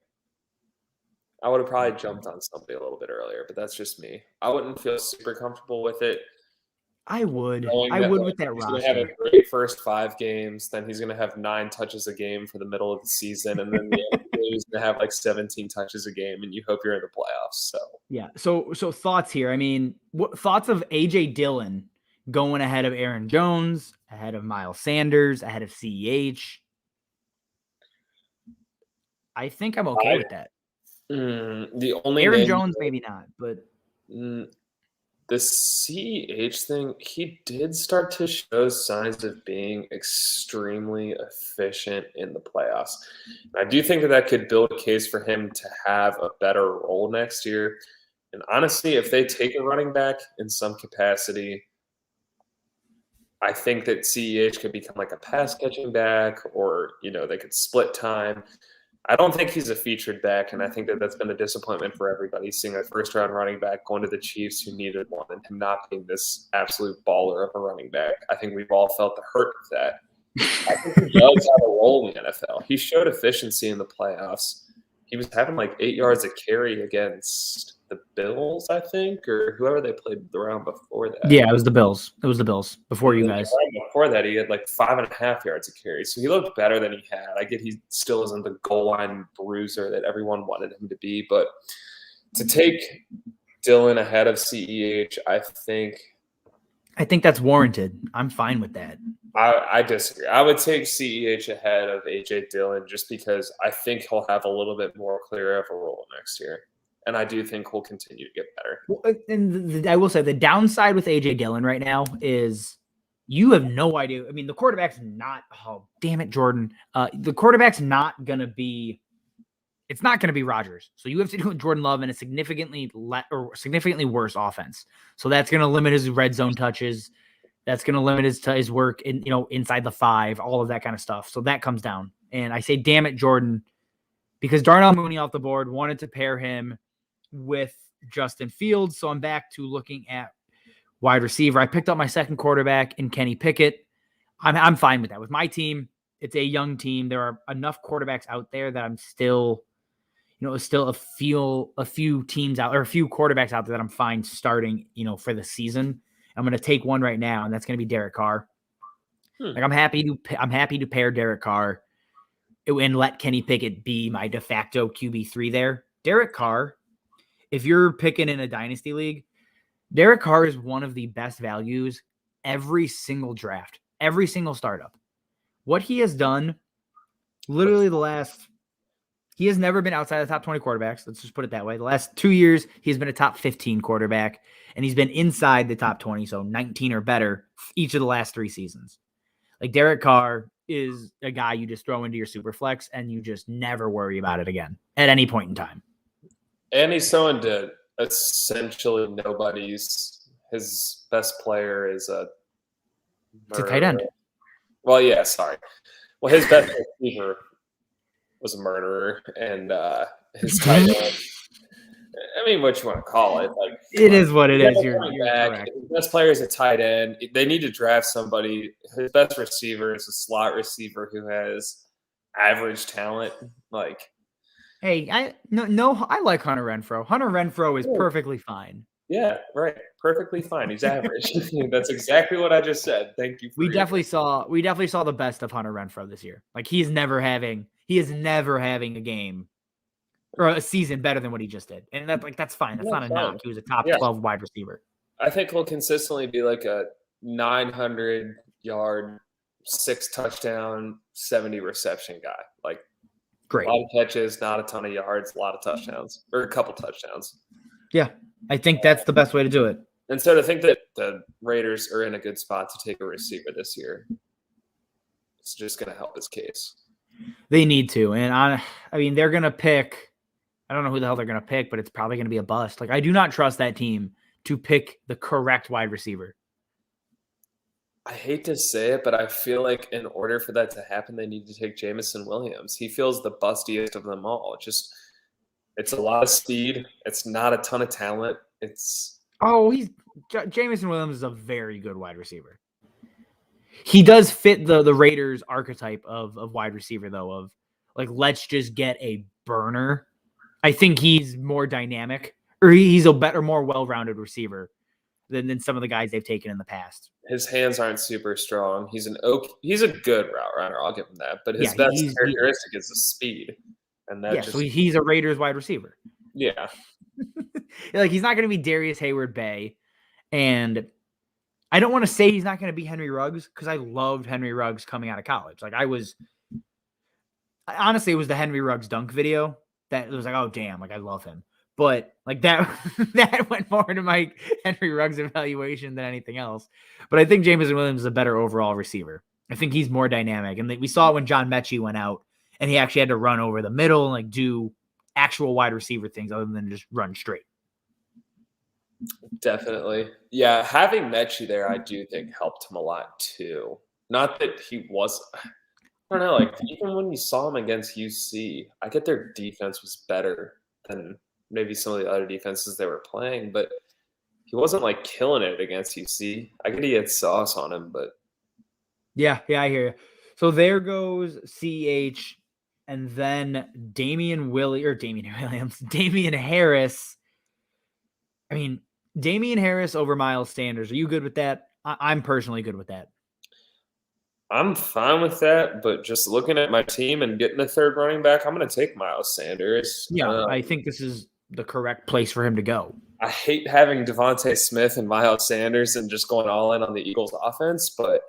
I would have probably jumped on somebody a little bit earlier, but that's just me. I wouldn't feel super comfortable with it. I would. With that roster. He's going to have a great first 5 games. Then he's going to have 9 touches a game for the middle of the season. And then he's going to have like 17 touches a game. And you hope you're in the playoffs. So, yeah. So thoughts here. I mean, what thoughts of A.J. Dillon going ahead of Aaron Jones, ahead of Miles Sanders, ahead of CEH? I think I'm okay with that. The only Aaron Jones, maybe not, but the CEH thing, he did start to show signs of being extremely efficient in the playoffs. I do think that could build a case for him to have a better role next year. And honestly, if they take a running back in some capacity, I think that CEH could become like a pass catching back, or they could split time. I don't think he's a featured back, and I think that that's been a disappointment for everybody, seeing a first-round running back going to the Chiefs who needed one and him not being this absolute baller of a running back. I think we've all felt the hurt of that. I think he does have a role in the NFL. He showed efficiency in the playoffs. He was having like 8 yards a carry against the Bills, I think, or whoever they played the round before that. Yeah, it was the Bills. It was the Bills before you guys. Before that, he had like 5.5 yards a carry. So he looked better than he had. I get he still isn't the goal line bruiser that everyone wanted him to be. But to take Dillon ahead of CEH, I think that's warranted. I'm fine with that. I disagree. I would take CEH ahead of A.J. Dillon just because I think he'll have a little bit more clear of a role next year. And I do think he'll continue to get better. Well, and I will say the downside with A.J. Dillon right now is you have no idea. I mean, the quarterback's not – oh, damn it, Jordan. The quarterback's not going to be – it's not going to be Rodgers. So you have to do with Jordan Love and a significantly worse offense. So that's going to limit his red zone touches. That's going to limit his work in inside the 5, all of that kind of stuff. So that comes down. And I say, damn it, Jordan, because Darnell Mooney off the board wanted to pair him with Justin Fields. So I'm back to looking at wide receiver. I picked up my second quarterback in Kenny Pickett. I'm fine with that. With my team, it's a young team. There are enough quarterbacks out there that I'm still, still a few teams out or a few quarterbacks out there that I'm fine starting, for the season. I'm going to take one right now, and that's going to be Derek Carr. Like I'm happy to pair Derek Carr and let Kenny Pickett be my de facto QB3 there. Derek Carr, if you're picking in a dynasty league, Derek Carr is one of the best values every single draft, every single startup. What he has done, literally he has never been outside the top 20 quarterbacks. Let's just put it that way. The last 2 years, he's been a top 15 quarterback, and he's been inside the top 20, so 19 or better each of the last 3 seasons. Like Derek Carr is a guy you just throw into your super flex, and you just never worry about it again at any point in time. And he's throwing to essentially nobody's. His best player is it's a tight end. Well, yeah, sorry. Well, his best receiver was a murderer, and his tight end I mean, what you want to call it? Like It is what it is. You're back. correct. His best player is a tight end. They need to draft somebody. His best receiver is a slot receiver who has average talent. Like, hey, I like Hunter Renfrow. Hunter Renfrow is perfectly fine. Yeah, right. Perfectly fine. He's average. That's exactly what I just said. Thank you. We definitely saw the best of Hunter Renfrow this year. Like he is never having a game or a season better than what he just did. And that's fine. That's not a knock. He was a top 12 wide receiver. I think he'll consistently be like a 900-yard, 6 touchdown, 70 reception guy. Like great. A lot of catches, not a ton of yards, a lot of touchdowns or a couple touchdowns. Yeah. I think that's the best way to do it. And so to think that the Raiders are in a good spot to take a receiver this year, it's just going to help his case. They need to. And I mean, they're going to pick – I don't know who the hell they're going to pick, but it's probably going to be a bust. Like I do not trust that team to pick the correct wide receiver. I hate to say it, but I feel like in order for that to happen, they need to take Jameson Williams. He feels the bustiest of them all. It's a lot of speed. It's not a ton of talent. Jameson Williams is a very good wide receiver. He does fit the Raiders archetype of wide receiver though, of like, let's just get a burner. I think he's more dynamic, or he's a better, more well-rounded receiver than some of the guys they've taken in the past. His hands aren't super strong. He's a good route runner. I'll give him that. But his best characteristic is the speed. And so he's a Raiders wide receiver. Yeah. Like he's not going to be Darius Hayward-Bay. And I don't want to say he's not going to be Henry Ruggs because I loved Henry Ruggs coming out of college. Like honestly, it was the Henry Ruggs dunk video that was like, oh damn, like I love him. But like that went more into my Henry Ruggs evaluation than anything else. But I think Jameson Williams is a better overall receiver. I think he's more dynamic. And we saw it when John Mechie went out and he actually had to run over the middle and like do actual wide receiver things other than just run straight. Definitely. Yeah, having Mechie there, I do think helped him a lot too. Not that he was, I don't know, like even when you saw him against UC, I get their defense was better than maybe some of the other defenses they were playing, but he wasn't like killing it against UC. I get he had sauce on him, but yeah, I hear you. So there goes CH, and then Damian Harris. I mean, Damian Harris over Miles Sanders. Are you good with that? I'm personally good with that. I'm fine with that, but just looking at my team and getting a third running back, I'm going to take Miles Sanders. Yeah, I think this is the correct place for him to go. I hate having Devontae Smith and Miles Sanders and just going all in on the Eagles offense, but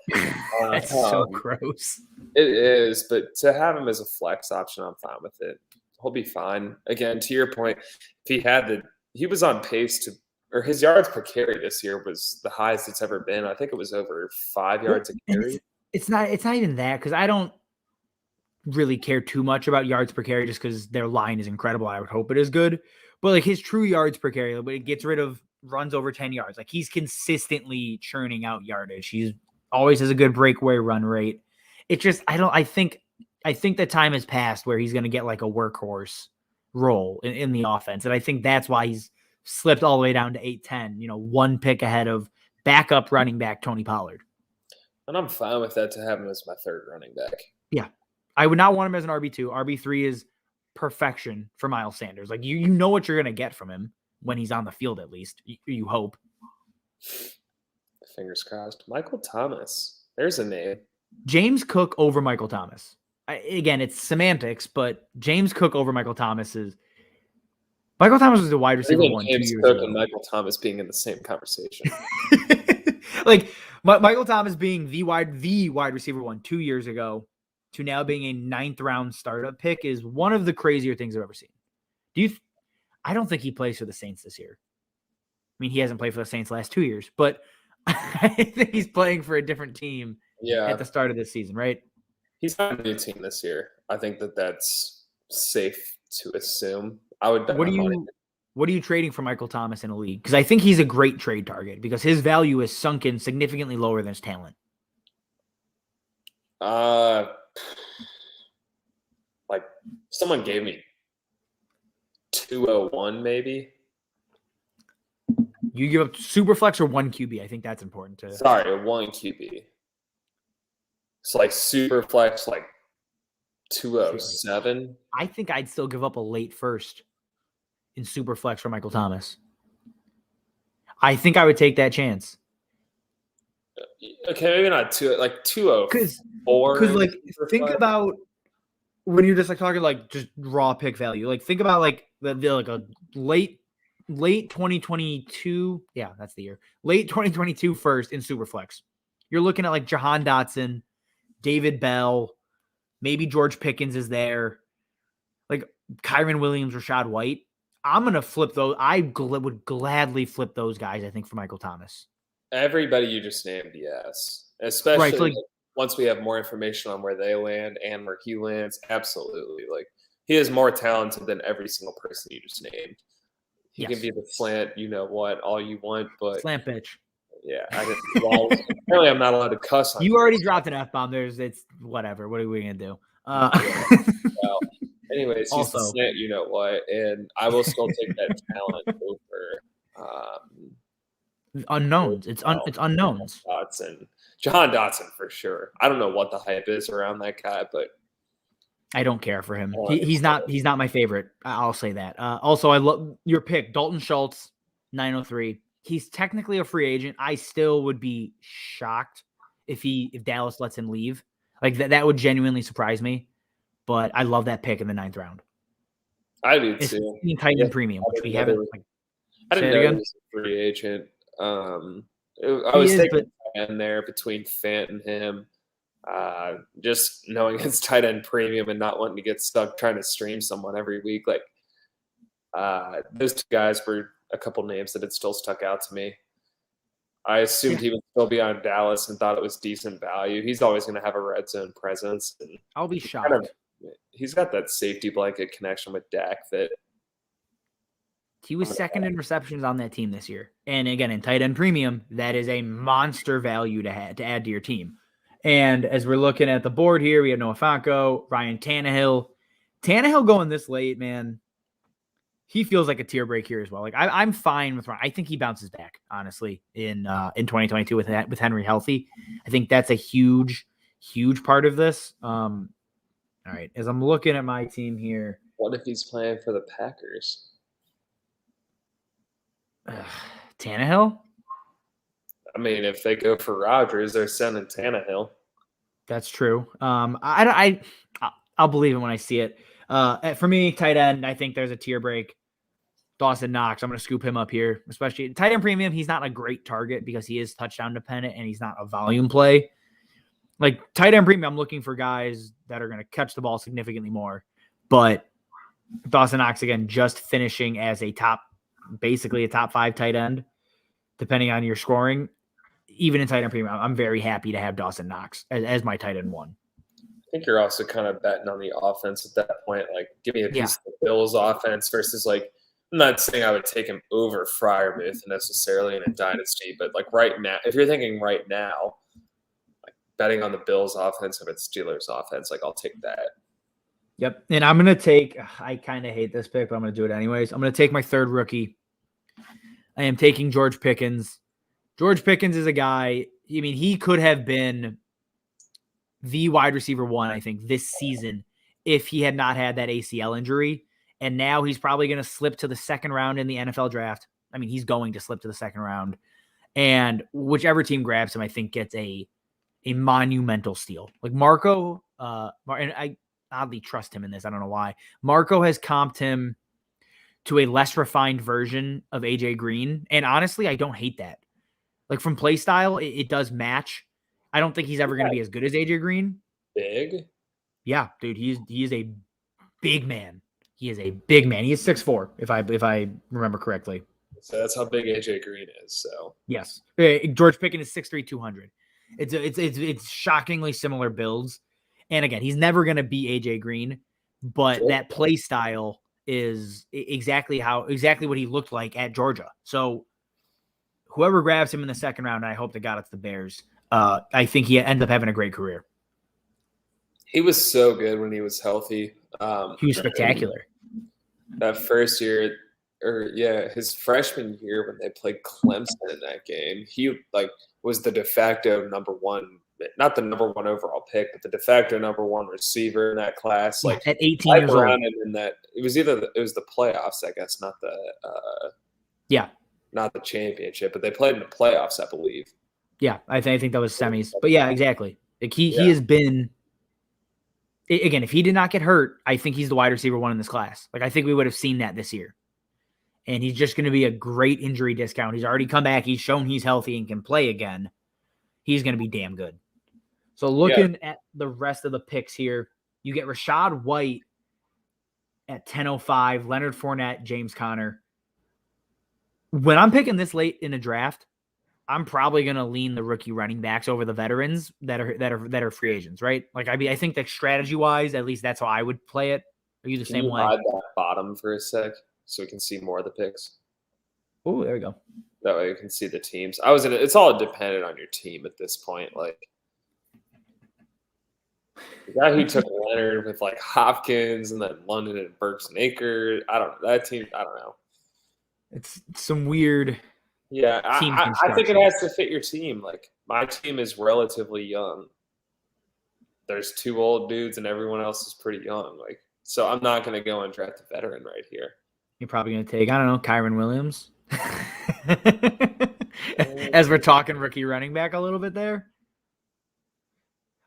that's so gross. It is, but to have him as a flex option, I'm fine with it. He'll be fine. Again, to your point, if he was on pace to, or his yards per carry this year was the highest it's ever been. I think it was over 5 yards a carry. It's not even that, because I don't really care too much about yards per carry just because their line is incredible. I would hope it is good. But like his true yards per carry, but it gets rid of runs over 10 yards. Like he's consistently churning out yardage. He's always has a good breakaway run rate. It just, I think the time has passed where he's going to get like a workhorse role in the offense. And I think that's why he's slipped all the way down to 8-10, one pick ahead of backup running back Tony Pollard. And I'm fine with that to have him as my third running back. Yeah. I would not want him as an RB2. RB3 is perfection for Miles Sanders. Like you know what you're going to get from him when he's on the field, at least. You hope. Fingers crossed. Michael Thomas. There's a name. James Cook over Michael Thomas. Again, it's semantics, but James Cook over Michael Thomas is – Michael Thomas was the wide receiver one 2 years ago. James Cook and Michael Thomas being in the same conversation. Like Michael Thomas being the wide receiver one 2 years ago to now being a 9th round startup pick is one of the crazier things I've ever seen. I don't think he plays for the Saints this year. I mean, he hasn't played for the Saints the last 2 years, but I think he's playing for a different team at the start of this season, right? He's on a new team this year. I think that's safe to assume. What are you trading for Michael Thomas in a league? Because I think he's a great trade target because his value is sunken significantly lower than his talent. Like someone gave me 201 maybe. You give up Superflex or 1 QB. I think that's important too. Sorry, 1 QB. It's like Superflex, like 207. I think I'd still give up a late first in Superflex for Michael Thomas. I think I would take that chance. Okay, maybe not 204. Because like think about when you're just like talking like just raw pick value. Like think about like the like a late 2022. Yeah, that's the year. Late 2022 first in Superflex. You're looking at like Jahan Dotson, David Bell, maybe George Pickens is there, like Kyron Williams, Rashad White. I'm gonna flip those. Would gladly flip those guys. I think for Michael Thomas. Everybody you just named, yes. Especially Right, so like, once we have more information on where they land and where he lands, absolutely. Like he is more talented than every single person you just named. He can be the slant, you know what, all you want, but slant bitch. Yeah, apparently I'm not allowed to cuss on you already dropped an F-bomb. It's whatever. What are we gonna do? Well, anyways, he's the slant, you know what, and I will still take that talent over unknowns. It's unknowns. Jahan Dotson for sure. I don't know what the hype is around that guy, but I don't care for him. He's not my favorite. I'll say that. Also, I love your pick, Dalton Schultz, 903. He's technically a free agent. I still would be shocked if Dallas lets him leave. Like that would genuinely surprise me. But I love that pick in the 9th round. I do too. Tight end premium, which we haven't. I didn't know he was a free agent. I was taking in there between Fant and him. Just knowing it's tight end premium and not wanting to get stuck trying to stream someone every week. Like those two guys were a couple names that had still stuck out to me. I assumed he would still be on Dallas and thought it was decent value. He's always going to have a red zone presence. And I'll be shocked. He's got that safety blanket connection with Dak that he was second in receptions on that team this year. And again, in tight end premium, that is a monster value to add to your team. And as we're looking at the board here, we have Noah Fonko, Ryan Tannehill. Tannehill going this late, man. He feels like a tier break here as well. Like I'm fine with Ryan. I think he bounces back, honestly, in 2022 with Henry healthy. I think that's a huge part of this. All right, as I'm looking at my team here. What if he's playing for the Packers? Tannehill? I mean, if they go for Rodgers, they're sending Tannehill. That's true. I'll believe it when I see it. For me, tight end, I think there's a tier break. Dawson Knox, I'm going to scoop him up here, especially tight end premium. He's not a great target because he is touchdown dependent and he's not a volume play. Like tight end premium, I'm looking for guys that are going to catch the ball significantly more. But Dawson Knox, again, just finishing as basically a top 5 tight end, depending on your scoring. Even in tight end premium, I'm very happy to have Dawson Knox as my tight end 1. I think you're also kind of betting on the offense at that point. Like, give me a piece of the Bills offense versus like, I'm not saying I would take him over Freiermuth necessarily in a dynasty, but like right now, if you're thinking right now, like betting on the Bills offense over the Steelers offense, like I'll take that. Yep. And I'm going to take, I kind of hate this pick, but I'm going to do it anyways. I'm going to take my 3rd rookie. I am taking George Pickens. George Pickens is a guy, I mean, he could have been the wide receiver 1, I think, this season if he had not had that ACL injury. And now he's probably going to slip to the 2nd round in the NFL draft. I mean, he's going to slip to the 2nd round. And whichever team grabs him, I think gets a monumental steal. Like Marco, and I oddly trust him in this. I don't know why. Marco has comped him to a less refined version of AJ Green. And honestly, I don't hate that. Like from play style, it does match. I don't think he's ever going to be as good as AJ Green. Big? Yeah, dude, he is a big man. He is a big man. He is 6'4", if I remember correctly. So that's how big AJ Green is. So yes, George Pickens is 6'3", 200. It's shockingly similar builds. And again, he's never going to be AJ Green, but that play style is exactly what he looked like at Georgia. So whoever grabs him in the 2nd round, I hope to God it's the Bears. I think he ends up having a great career. He was so good when he was healthy. He was spectacular. that first year, his freshman year when they played Clemson in that game, he was the de facto number one, not the number one overall pick, but the de facto number one receiver in that class. At 18 years old. In that, it was the playoffs, I guess, not the not the championship, but they played in the playoffs, I believe. Yeah, I think that was semis. But yeah, exactly. Like he has been. Again, if he did not get hurt, I think he's the wide receiver one in this class. Like I think we would have seen that this year. And he's just going to be a great injury discount. He's already come back. He's shown he's healthy and can play again. He's going to be damn good. So looking at the rest of the picks here, you get Rachaad White at 10:05, Leonard Fournette, James Conner. When I'm picking this late in a draft, I'm probably going to lean the rookie running backs over the veterans that are free agents, right? Like I think that strategy wise, at least that's how I would play it. Are you the same way? Hide that bottom for a sec so we can see more of the picks. Oh, there we go. That way you can see the teams. It's all dependent on your team at this point. Like the guy who took Leonard with like Hopkins and then London and Burks and Akers. I don't know. That team, I don't know. It's some weird. Yeah, I think it has to fit your team. Like my team is relatively young. There's 2 old dudes and everyone else is pretty young. Like, so I'm not going to go and draft a veteran right here. You're probably going to take, I don't know, Kyren Williams. As we're talking rookie running back a little bit there.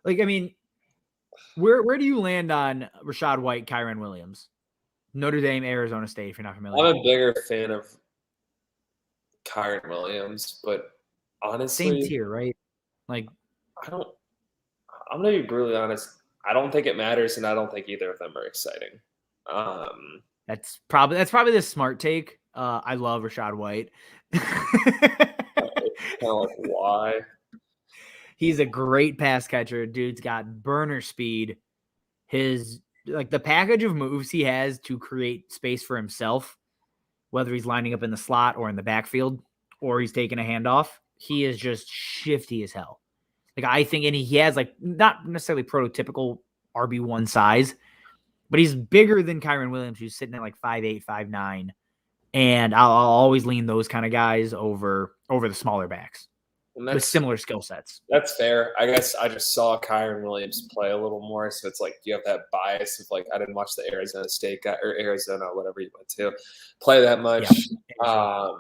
Like, I mean, where do you land on Rachaad White, Kyren Williams? Notre Dame, Arizona State, if you're not familiar. I'm a bigger fan of Kyren Williams, but honestly, same tier, right? Like, I'm going to be brutally honest. I don't think it matters, and I don't think either of them are exciting. That's probably the smart take. I love Rachaad White. Kind of like why? He's a great pass catcher. Dude's got burner speed. The package of moves he has to create space for himself, whether he's lining up in the slot or in the backfield or he's taking a handoff, he is just shifty as hell. Like I think, and he has like not necessarily prototypical RB1 size, but he's bigger than Kyren Williams, who's sitting at like 5'8", 5'9". And I'll always lean those kind of guys over the smaller backs with similar skill sets. That's fair. I guess I just saw Kyren Williams play a little more, so it's like you have that bias of like I didn't watch the Arizona State guy or Arizona, whatever you went to, play that much. Yeah.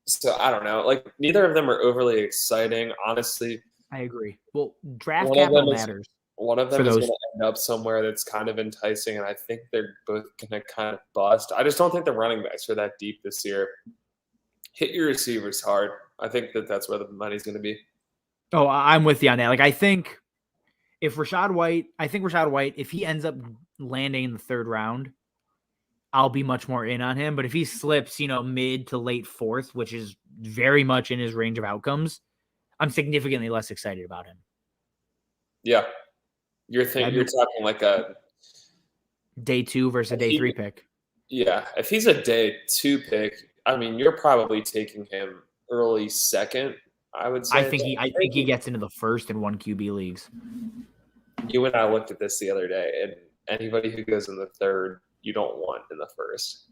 So I don't know. Like neither of them are overly exciting, honestly. I agree. Well, draft capital matters. One of them is going to end up somewhere that's kind of enticing, and I think they're both going to kind of bust. I just don't think the running backs are that deep this year. Hit your receivers hard. I think that's where the money's going to be. Oh, I'm with you on that. Like, I think Rachaad White, if he ends up landing in the 3rd round, I'll be much more in on him. But if he slips, mid to late 4th, which is very much in his range of outcomes, I'm significantly less excited about him. Yeah. You're talking like a day 2 versus a day 3 pick. Yeah. If he's a day 2 pick, I mean, you're probably taking him early 2nd, I would say. I think he gets into the 1st in 1 QB leagues. You and I looked at this the other day, and anybody who goes in the 3rd, you don't want in the 1st.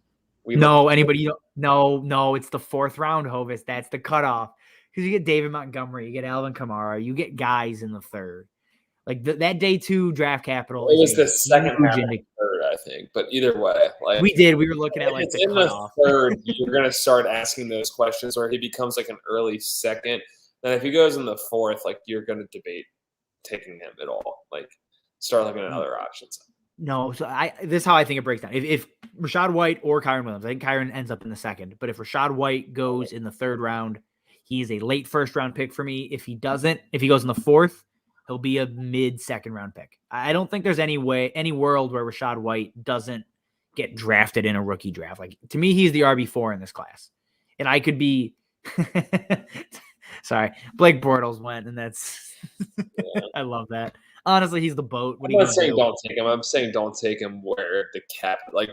No, it's the 4th round, Hovis. That's the cutoff. Because you get David Montgomery, you get Alvin Kamara, you get guys in the 3rd. Like that day 2 draft capital. It was the 2nd half of the 3rd, I think. But either way, like we were looking at like it's in the 3rd. You're gonna start asking those questions, or he becomes like an early 2nd. Then if he goes in the 4th, like you're gonna debate taking him at all. Like start looking at other options. No, so this is how I think it breaks down. If Rachaad White or Kyren Williams, I think Kyren ends up in the 2nd. But if Rachaad White goes in the 3rd round, he's a late 1st round pick for me. If he goes in the 4th, he'll be a mid 2nd round pick. I don't think there's any world where Rachaad White doesn't get drafted in a rookie draft. Like to me, he's the RB4 in this class. And I could be sorry, Blake Bortles went, and that's I love that. Honestly, he's the boat. I'm not saying don't take him. I'm saying don't take him where the cap, like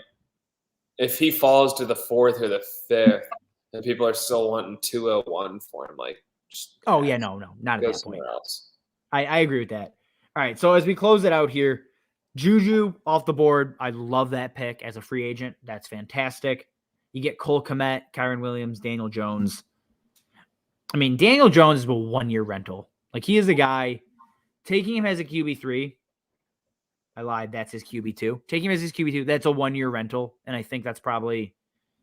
if he falls to the 4th or the 5th and people are still wanting 201 for him, like no, not at that point. Else. I agree with that. All right, so as we close it out here, Juju off the board. I love that pick as a free agent. That's fantastic. You get Cole Kmet, Kyron Williams, Daniel Jones. I mean, Daniel Jones is a 1-year rental. Like, he is a guy. Taking him as a QB3, I lied. That's his QB2. Taking him as his QB2, that's a 1-year rental. And I think that's probably,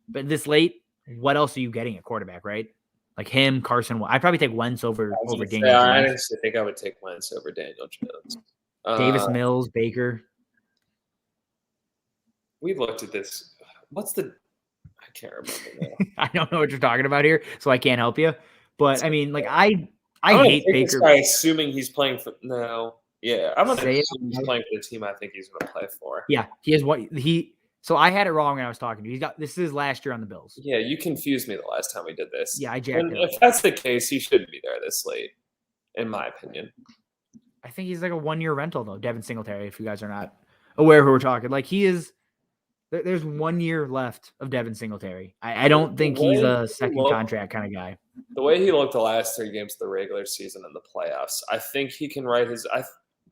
but this late, what else are you getting at quarterback, right? Like him, Carson. I'd probably take Wentz over Daniel Jones. I actually think I would take Wentz over Daniel Jones. Davis Mills, Baker. We looked at this. I can't remember now. I don't know what you're talking about here, so I can't help you. But I mean, like I hate Baker. This guy, assuming he's playing for I'm gonna assume he's playing for the team I think he's gonna play for. Yeah, he has So I had it wrong when I was talking to you. This is his last year on the Bills. Yeah, you confused me the last time we did this. Yeah, I jacked it. If that's the case, he shouldn't be there this late, in my opinion. I think he's like a 1-year rental though, Devin Singletary. If you guys are not aware who we're talking, like he is. There's 1 year left of Devin Singletary. I don't think he's a second contract kind of guy. The way he looked the last 3 games of the regular season and the playoffs, I think he can write his. I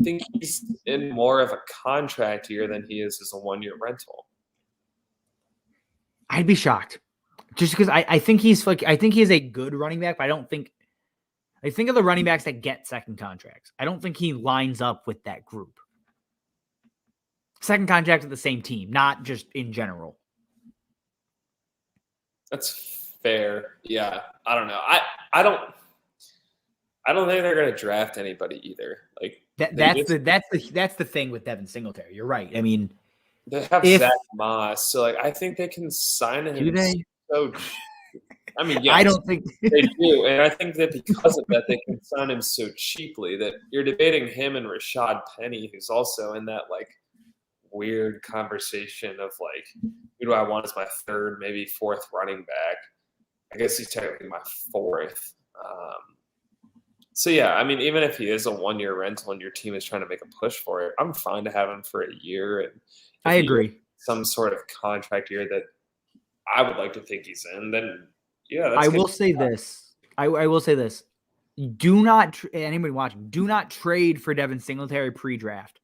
think he's in more of a contract year than he is as a 1-year rental. I'd be shocked, just because I think he's like I think he is a good running back, but I think of the running backs that get second contracts. I don't think he lines up with that group. Second contract with the same team, not just in general. That's fair. Yeah, I don't know. I don't think they're going to draft anybody either. Like that's the thing with Devin Singletary. You're right. I mean, they have Zach Moss, so like I think they can sign him. Do they? So, I mean, yeah, I don't think they do, and I think that because of that, they can sign him so cheaply that you're debating him and Rashad Penny, who's also in that like weird conversation of like, who do I want as my third, maybe fourth running back? I guess he's technically my fourth. So yeah, I mean, even if he is a 1-year rental and your team is trying to make a push for it, I'm fine to have him for a year. And I agree. Some sort of contract year that I would like to think he's in, then yeah. I will say this. I will say this. Do not, anybody watching, do not trade for Devin Singletary pre-draft.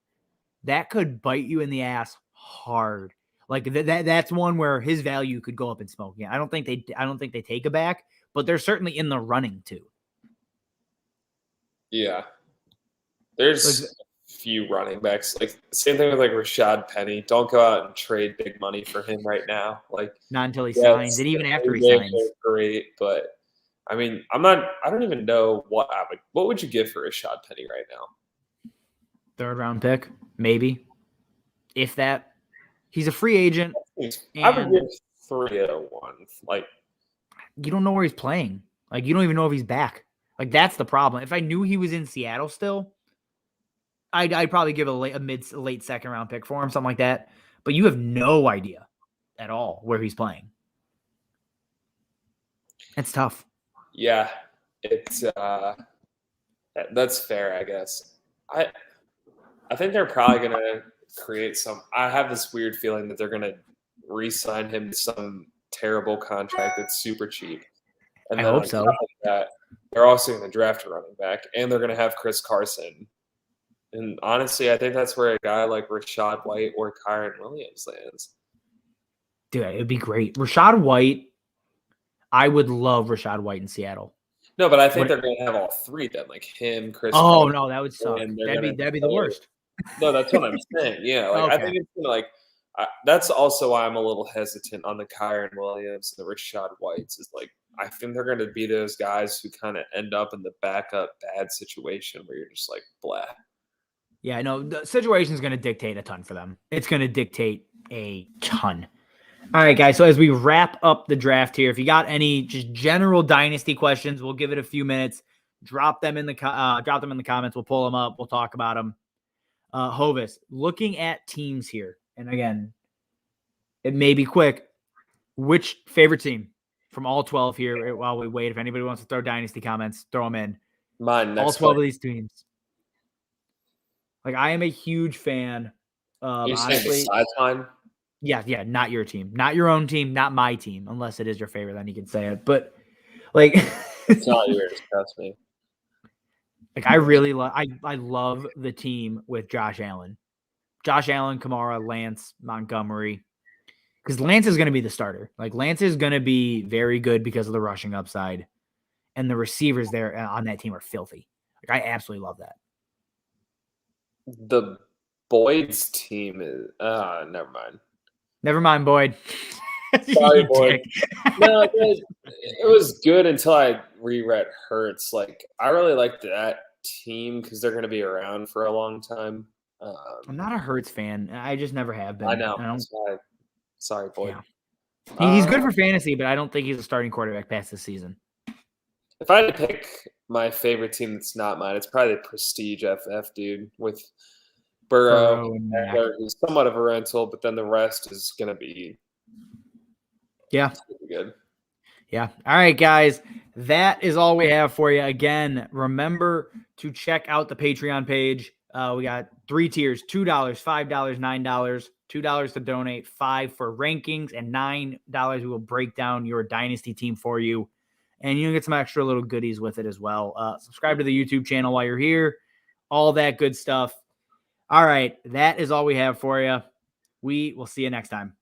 That could bite you in the ass hard. Like that's one where his value could go up in smoke. Yeah, I don't think they take it back, but they're certainly in the running too. Yeah. There's a few running backs. Like same thing with like Rashad Penny. Don't go out and trade big money for him right now. Like not until he signs, and even after he signs. Great, but I mean, I don't even know what would you give for Rashad Penny right now? 3rd round pick, maybe. If that. He's a free agent. I would give 301. Like, you don't know where he's playing. Like, you don't even know if he's back. Like, that's the problem. If I knew he was in Seattle still, I'd probably give a late 2nd round pick for him, something like that. But you have no idea at all where he's playing. It's tough. Yeah, it's that's fair, I guess. I think they're probably gonna create some. I have this weird feeling that they're gonna re-sign him to some terrible contract that's super cheap. And I then hope so. That, they're also going to draft a running back, and they're going to have Chris Carson. And honestly, I think that's where a guy like Rashad White or Kyron Williams lands. Dude, it'd be great. Rashad White, I would love Rashad White in Seattle. No, but I think they're going to have all three then, like him, Chris. Oh Carson, no, that would suck. That'd be the worst. No, that's what I'm saying. Yeah, like I think it's gonna like. That's also why I'm a little hesitant on the Kyron Williams and the Rashad Whites. Is like I think they're going to be those guys who kind of end up in the backup bad situation where you're just like blah. Yeah, no, the situation is going to dictate a ton for them. It's going to dictate a ton. All right, guys. So as we wrap up the draft here, if you got any just general dynasty questions, we'll give it a few minutes. Drop them in the comments. We'll pull them up. We'll talk about them. Hovis, looking at teams here, and again, it may be quick. Which favorite team from all 12 here? While we wait, if anybody wants to throw dynasty comments, throw them in. Mine. All 12 of these teams. Like I am a huge fan. You're honestly, saying besides mine? Yeah, not your team, not your own team, not my team, unless it is your favorite. Then you can say it. But like, it's not yours. Trust me. Like I really love. I love the team with Josh Allen. Josh Allen, Kamara, Lance, Montgomery. Because Lance is going to be the starter. Like, Lance is going to be very good because of the rushing upside. And the receivers there on that team are filthy. Like, I absolutely love that. The Boyd's team is never mind. Never mind, Boyd. Sorry, Boyd. No, it was good until I reread Hurts. Like, I really like that team because they're going to be around for a long time. I'm not a Hurts fan. I just never have been. I know. Sorry, Boyd. Yeah. He's good for fantasy, but I don't think he's a starting quarterback past this season. If I had to pick my favorite team that's not mine, it's probably the Prestige FF, dude, with Burrow who's somewhat of a rental, but then the rest is going to be good. Yeah. All right, guys. That is all we have for you. Again, remember to check out the Patreon page. We got 3 tiers, $2, $5, $9, $2 to donate, $5 for rankings, and $9 we will break down your dynasty team for you. And you'll get some extra little goodies with it as well. Subscribe to the YouTube channel while you're here. All that good stuff. All right. That is all we have for you. We will see you next time.